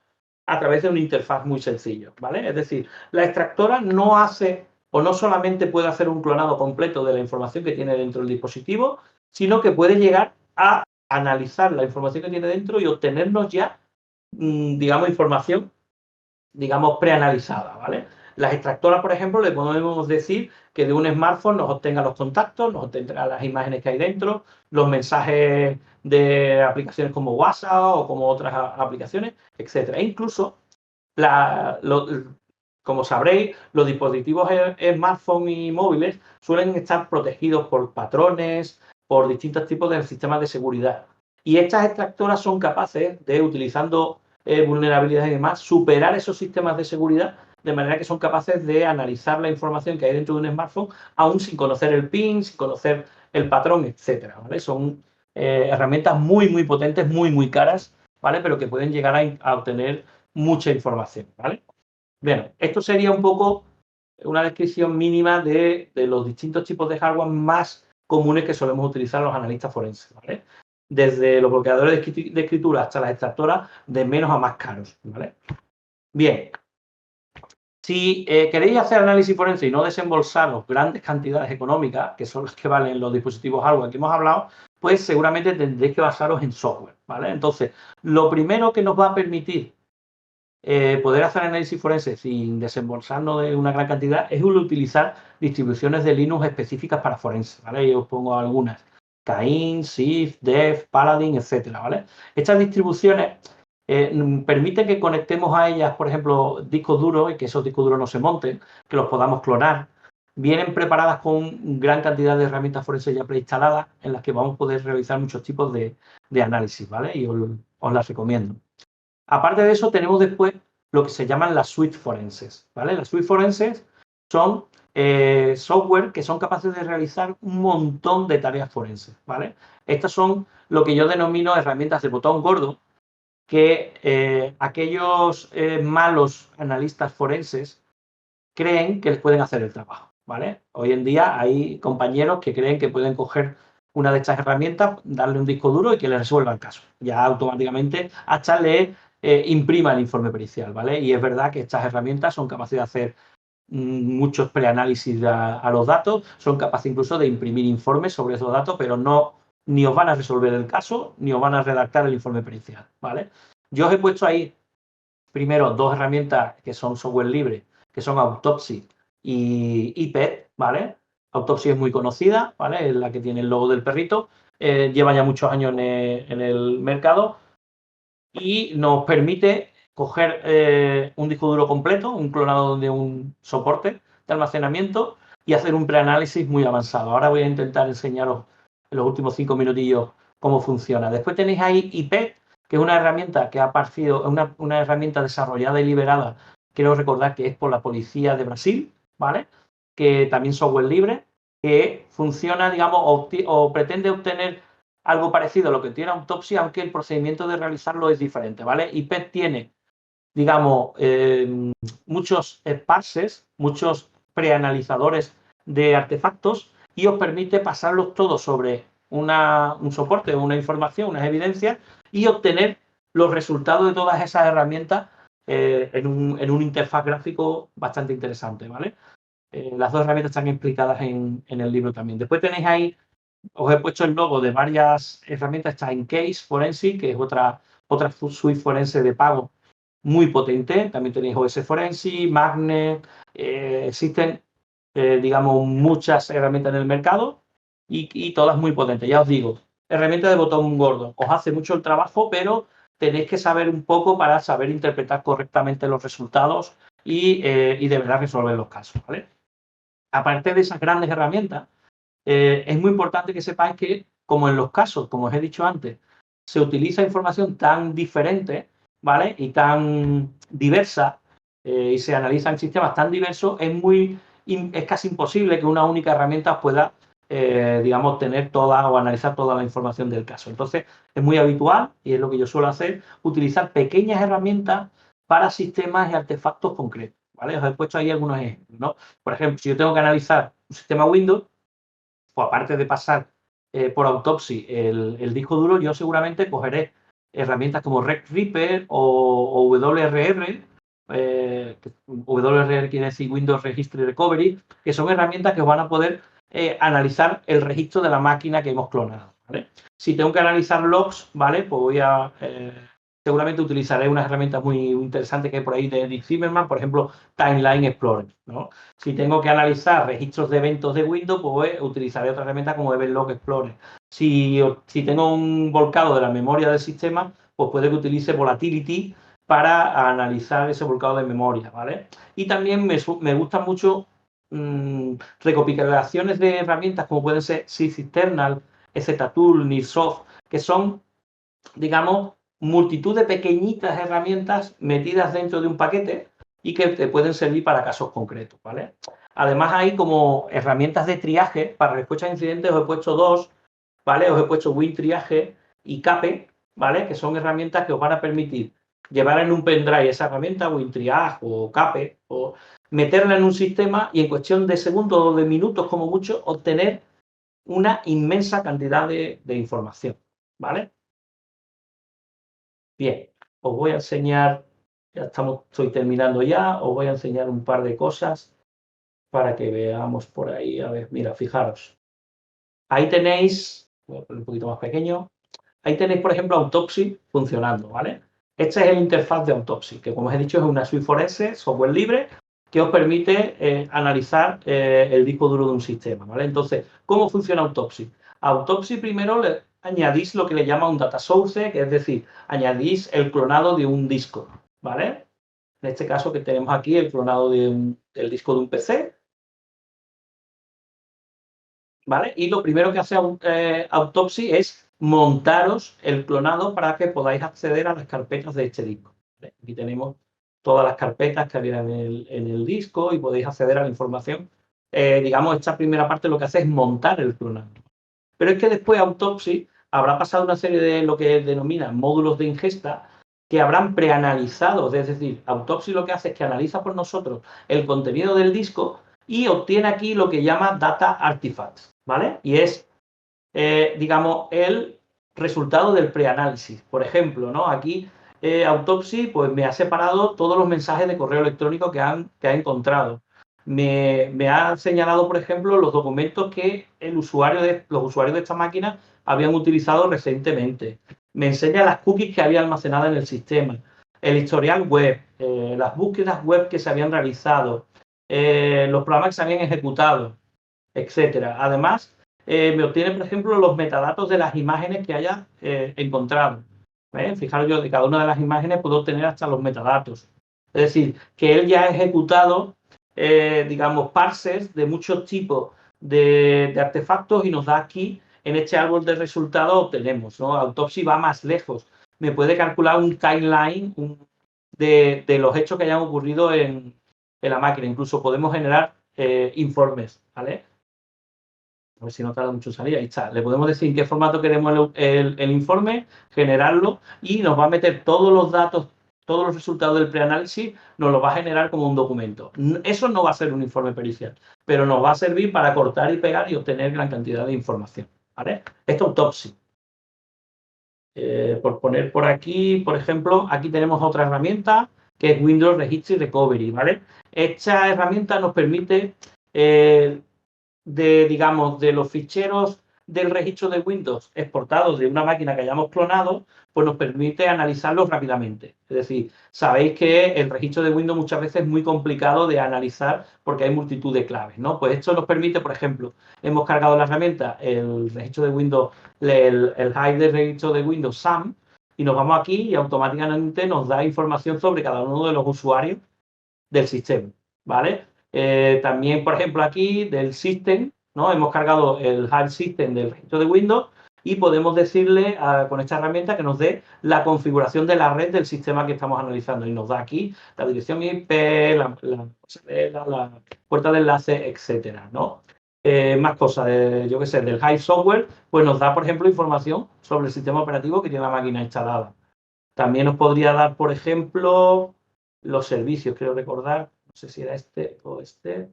Speaker 1: a través de una interfaz muy sencilla, ¿vale? Es decir, la extractora no hace o no solamente puede hacer un clonado completo de la información que tiene dentro del dispositivo, sino que puede llegar a analizar la información que tiene dentro y obtenernos ya, digamos, información, digamos, preanalizada, ¿vale? Las extractoras, por ejemplo, le podemos decir que de un smartphone nos obtenga los contactos, nos obtenga las imágenes que hay dentro, los mensajes de aplicaciones como WhatsApp o como otras aplicaciones, etcétera. E incluso, como sabréis, los dispositivos smartphone y móviles suelen estar protegidos por patrones, por distintos tipos de sistemas de seguridad. Y estas extractoras son capaces de, utilizando vulnerabilidades y demás, superar esos sistemas de seguridad de manera que son capaces de analizar la información que hay dentro de un smartphone, aún sin conocer el PIN, sin conocer el patrón, etcétera, ¿vale? Son herramientas muy, muy potentes, muy, muy caras, ¿vale? Pero que pueden llegar a obtener mucha información, ¿vale? Bien, esto sería un poco una descripción mínima de los distintos tipos de hardware más comunes que solemos utilizar los analistas forenses, ¿vale? Desde los bloqueadores de escritura hasta las extractoras, de menos a más caros, ¿vale? Bien, si queréis hacer análisis forense y no desembolsaros grandes cantidades económicas, que son las que valen los dispositivos hardware que hemos hablado, pues seguramente tendréis que basaros en software, ¿vale? Entonces, lo primero que nos va a permitir poder hacer análisis forense sin desembolsarnos de una gran cantidad es utilizar distribuciones de Linux específicas para forense, ¿vale? Yo os pongo algunas: Cain, Sif, Dev, Paladin, etcétera, ¿vale? Estas distribuciones permiten que conectemos a ellas, por ejemplo, discos duros y que esos discos duros no se monten, que los podamos clonar. Vienen preparadas con gran cantidad de herramientas forenses ya preinstaladas en las que vamos a poder realizar muchos tipos de análisis, ¿vale? Y os las recomiendo. Aparte de eso, tenemos después lo que se llaman las suites forenses, ¿vale? Las suites forenses son software que son capaces de realizar un montón de tareas forenses, ¿vale? Estas son lo que yo denomino herramientas de botón gordo, que aquellos malos analistas forenses creen que les pueden hacer el trabajo, ¿vale? Hoy en día hay compañeros que creen que pueden coger una de estas herramientas, darle un disco duro y que le resuelva el caso. Ya automáticamente hasta le imprima el informe pericial, ¿vale? Y es verdad que estas herramientas son capaces de hacer muchos preanálisis a los datos, son capaces incluso de imprimir informes sobre esos datos, pero no ni os van a resolver el caso, ni os van a redactar el informe pericial, ¿vale? Yo os he puesto ahí primero dos herramientas que son software libre, que son Autopsy y IPET, ¿vale? Autopsy es muy conocida, ¿vale? Es la que tiene el logo del perrito, lleva ya muchos años en el mercado y nos permite coger un disco duro completo, un clonado de un soporte de almacenamiento y hacer un preanálisis muy avanzado. Ahora voy a intentar enseñaros en los últimos 5 minutillos cómo funciona. Después tenéis ahí IPET, que es una herramienta que ha aparecido, una herramienta desarrollada y liberada, quiero recordar que es por la Policía de Brasil, ¿vale? Que también software libre, que funciona, digamos, o pretende obtener algo parecido a lo que tiene Autopsy, aunque el procedimiento de realizarlo es diferente, ¿vale? IPET tiene, digamos, muchos parsers, muchos preanalizadores de artefactos y os permite pasarlos todos sobre un soporte, una información, unas evidencias y obtener los resultados de todas esas herramientas en un interfaz gráfico bastante interesante, ¿vale? Las dos herramientas están explicadas en el libro también. Después tenéis ahí, os he puesto el logo de varias herramientas. Está Encase Forensic, que es otra suite forense de pago muy potente. También tenéis OS Forensic, Magnet, existen digamos, muchas herramientas en el mercado y todas muy potentes. Ya os digo, herramienta de botón gordo. Os hace mucho el trabajo, pero tenéis que saber un poco para saber interpretar correctamente los resultados y de verdad resolver los casos, ¿vale? Aparte de esas grandes herramientas, es muy importante que sepáis que, como en los casos, como os he dicho antes, se utiliza información tan diferente, ¿vale? Y tan diversa, y se analizan sistemas tan diversos, es casi imposible que una única herramienta pueda, digamos, tener toda o analizar toda la información del caso. Entonces, es muy habitual, y es lo que yo suelo hacer, utilizar pequeñas herramientas para sistemas y artefactos concretos, ¿vale? Os he puesto ahí algunos ejemplos, ¿no? Por ejemplo, si yo tengo que analizar un sistema Windows, pues aparte de pasar por Autopsy el disco duro, yo seguramente cogeré herramientas como Reaper o WRR. WRR quiere decir Windows Registry Recovery, que son herramientas que os van a poder analizar el registro de la máquina que hemos clonado, ¿vale? Si tengo que analizar logs, ¿vale? Pues seguramente utilizaré unas herramientas muy interesantes que hay por ahí de Dick Zimmerman, por ejemplo, Timeline Explorer, ¿no? Si tengo que analizar registros de eventos de Windows, pues utilizaré otra herramienta como Event Explorer. Si tengo un volcado de la memoria del sistema, pues puede que utilice Volatility para analizar ese volcado de memoria, ¿vale? Y también me gustan mucho recopilaciones de herramientas como pueden ser Sysinternal, Ztool, Nearsoft, que son, digamos, multitud de pequeñitas herramientas metidas dentro de un paquete y que te pueden servir para casos concretos, ¿vale? Además hay como herramientas de triaje para respuesta a incidentes, os he puesto dos, ¿vale? Os he puesto WinTriage y Cape, ¿vale? Que son herramientas que os van a permitir llevar en un pendrive esa herramienta, WinTriage o Cape, o meterla en un sistema y en cuestión de segundos o de minutos como mucho obtener una inmensa cantidad de información, ¿vale? Bien, os voy a enseñar, estoy terminando ya, os voy a enseñar un par de cosas para que veamos por ahí. A ver, mira, fijaros. Ahí tenéis, voy a poner un poquito más pequeño, ahí tenéis, por ejemplo, Autopsy funcionando, ¿vale? Este es el interfaz de Autopsy, que como os he dicho es una suite forense, software libre, que os permite analizar el disco duro de un sistema, ¿vale? Entonces, ¿cómo funciona Autopsy? Autopsy primero le añadís lo que le llama un data source, que es decir, añadís el clonado de un disco, ¿vale? En este caso que tenemos aquí el clonado del disco de un PC, ¿vale? Y lo primero que hace Autopsy es montaros el clonado para que podáis acceder a las carpetas de este disco, ¿vale? Aquí tenemos todas las carpetas que había en el disco y podéis acceder a la información. Digamos, esta primera parte lo que hace es montar el clonado. Pero es que después Autopsy habrá pasado una serie de lo que denomina módulos de ingesta que habrán preanalizado, es decir, Autopsy lo que hace es que analiza por nosotros el contenido del disco y obtiene aquí lo que llama data artifacts, ¿vale? Y es, digamos, el resultado del preanálisis. Por ejemplo, ¿no? Aquí Autopsy pues, me ha separado todos los mensajes de correo electrónico que ha encontrado. Me ha señalado, por ejemplo, los documentos que los usuarios de esta máquina habían utilizado recientemente. Me enseña las cookies que había almacenadas en el sistema, el historial web, las búsquedas web que se habían realizado, los programas que se habían ejecutado, etcétera. Además, me obtiene, por ejemplo, los metadatos de las imágenes que haya encontrado. Fijaros yo, de cada una de las imágenes puedo obtener hasta los metadatos. Es decir, que él ya ha ejecutado, digamos, parsers de muchos tipos de artefactos y nos da aquí, en este árbol de resultados, obtenemos, ¿no? Autopsy va más lejos. Me puede calcular un timeline de los hechos que hayan ocurrido en la máquina. Incluso podemos generar informes, ¿vale? A ver si no tarda mucho en salir. Ahí está. Le podemos decir en qué formato queremos el informe, generarlo y nos va a meter todos los datos, todos los resultados del preanálisis, nos lo va a generar como un documento. Eso no va a ser un informe pericial, pero nos va a servir para cortar y pegar y obtener gran cantidad de información, ¿vale? Esto es Autopsy. Por poner por aquí, por ejemplo, aquí tenemos otra herramienta que es Windows Registry Recovery, ¿vale? Esta herramienta nos permite digamos, de los ficheros del registro de Windows exportado de una máquina que hayamos clonado, pues nos permite analizarlos rápidamente. Es decir, sabéis que el registro de Windows muchas veces es muy complicado de analizar porque hay multitud de claves, ¿no? Pues esto nos permite, por ejemplo, hemos cargado la herramienta, el registro de Windows, el hide del registro de Windows SAM, y nos vamos aquí y automáticamente nos da información sobre cada uno de los usuarios del sistema, ¿vale? También, por ejemplo, aquí del system, ¿no? Hemos cargado el hide system del registro de Windows y podemos decirle con esta herramienta que nos dé la configuración de la red del sistema que estamos analizando y nos da aquí la dirección IP, la puerta de enlace, etcétera, ¿no? Más cosas, yo qué sé, del Hive Software, pues nos da, por ejemplo, información sobre el sistema operativo que tiene la máquina instalada. También nos podría dar, por ejemplo, los servicios, creo recordar, no sé si era este o este,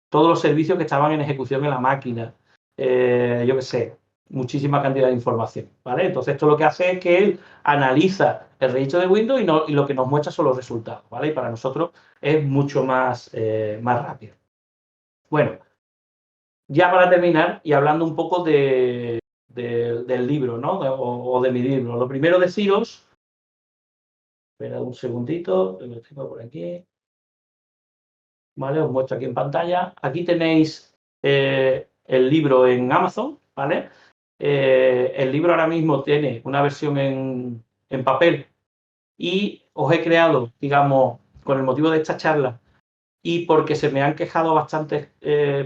Speaker 1: todos los servicios que estaban en ejecución en la máquina, yo qué sé, muchísima cantidad de información, ¿vale? Entonces esto lo que hace es que él analiza el registro de Windows y lo que nos muestra son los resultados, ¿vale? Y para nosotros es mucho más rápido. Bueno, ya para terminar y hablando un poco del libro, ¿no? O de mi libro. Lo primero deciros, espera un segundito, lo tengo por aquí. ¿Vale? Os muestro aquí en pantalla. Aquí tenéis el libro en Amazon, ¿vale? El libro ahora mismo tiene una versión en papel y os he creado, digamos, con el motivo de esta charla y porque se me han quejado bastantes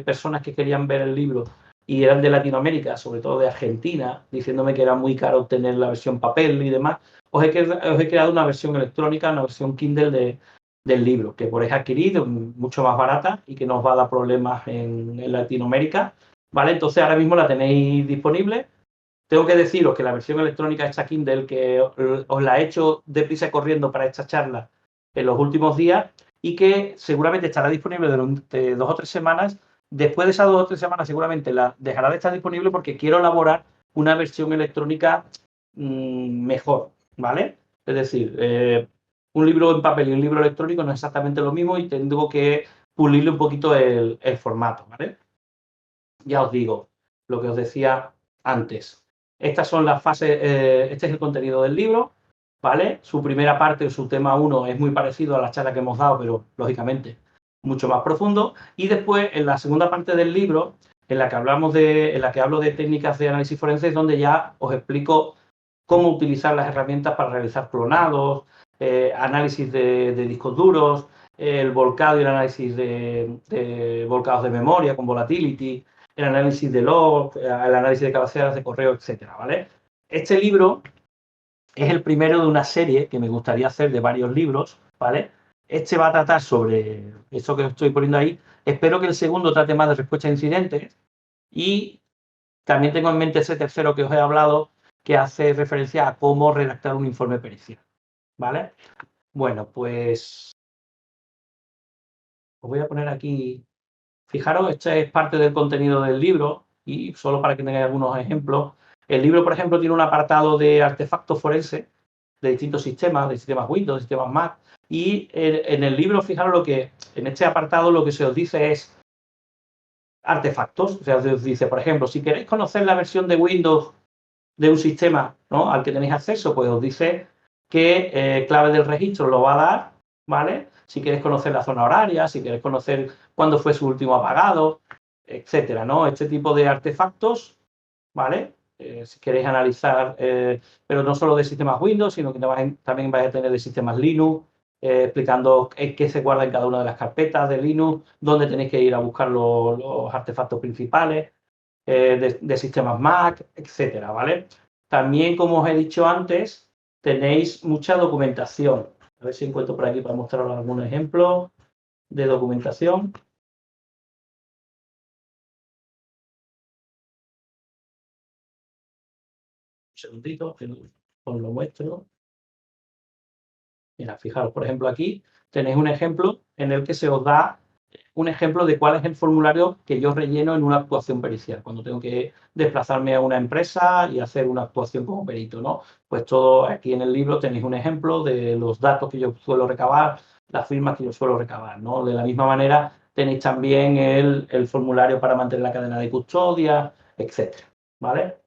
Speaker 1: personas que querían ver el libro y eran de Latinoamérica, sobre todo de Argentina, diciéndome que era muy caro obtener la versión papel y demás, os he creado una versión electrónica, una versión Kindle del libro, que podéis adquirir mucho más barata y que no os va a dar problemas en Latinoamérica, ¿vale? Entonces ahora mismo la tenéis disponible. Tengo que deciros que la versión electrónica de esta Kindle, que os la he hecho deprisa y corriendo para esta charla en los últimos días y que seguramente estará disponible durante 2 o 3 semanas. Después de esas 2 o 3 semanas seguramente la dejará de estar disponible porque quiero elaborar una versión electrónica mejor, ¿vale? Es decir, un libro en papel y un libro electrónico no es exactamente lo mismo y tengo que pulirle un poquito el formato, ¿vale? Ya os digo lo que os decía antes. Estas son las fases, este es el contenido del libro, ¿vale? Su primera parte, su tema 1, es muy parecido a la charla que hemos dado, pero lógicamente mucho más profundo. Y después, en la segunda parte del libro, en la que hablo de técnicas de análisis forense, es donde ya os explico cómo utilizar las herramientas para realizar clonados, análisis de discos duros, el volcado y el análisis de volcados de memoria con volatility, el análisis de log, el análisis de cabeceras de correo, etcétera, ¿vale? Este libro es el primero de una serie que me gustaría hacer de varios libros, ¿vale? Este va a tratar sobre eso que estoy poniendo ahí. Espero que el segundo trate más de respuesta a incidentes y también tengo en mente ese tercero que os he hablado que hace referencia a cómo redactar un informe pericial, ¿vale? Bueno, pues os voy a poner aquí. Fijaros, este es parte del contenido del libro y solo para que tengáis algunos ejemplos. El libro, por ejemplo, tiene un apartado de artefactos forenses de distintos sistemas, de sistemas Windows, de sistemas Mac. Y en el libro, fijaros en este apartado lo que se os dice es artefactos. O sea, se os dice, por ejemplo, si queréis conocer la versión de Windows de un sistema, ¿no?, al que tenéis acceso, pues os dice qué clave del registro lo va a dar, ¿vale? Si queréis conocer la zona horaria, si queréis conocer cuándo fue su último apagado, etcétera, ¿no? Este tipo de artefactos, ¿vale? Si queréis analizar, pero no solo de sistemas Windows, sino que también vais a tener de sistemas Linux, explicando qué se guarda en cada una de las carpetas de Linux, dónde tenéis que ir a buscar los artefactos principales, de sistemas Mac, etcétera, ¿vale? También, como os he dicho antes, tenéis mucha documentación. A ver si encuentro por aquí para mostraros algún ejemplo de documentación. Un segundito, que os lo muestro. Mira, fijaros, por ejemplo, aquí tenéis un ejemplo en el que se os da un ejemplo de cuál es el formulario que yo relleno en una actuación pericial, cuando tengo que desplazarme a una empresa y hacer una actuación como perito, ¿no? Pues todo aquí en el libro tenéis un ejemplo de los datos que yo suelo recabar, las firmas que yo suelo recabar, ¿no? De la misma manera tenéis también el formulario para mantener la cadena de custodia, etcétera. ¿vale?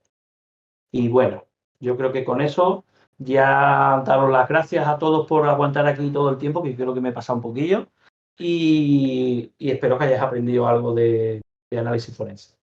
Speaker 1: Y bueno, yo creo que con eso ya daros las gracias a todos por aguantar aquí todo el tiempo, que creo que me he pasado un poquillo, y espero que hayáis aprendido algo de análisis forense.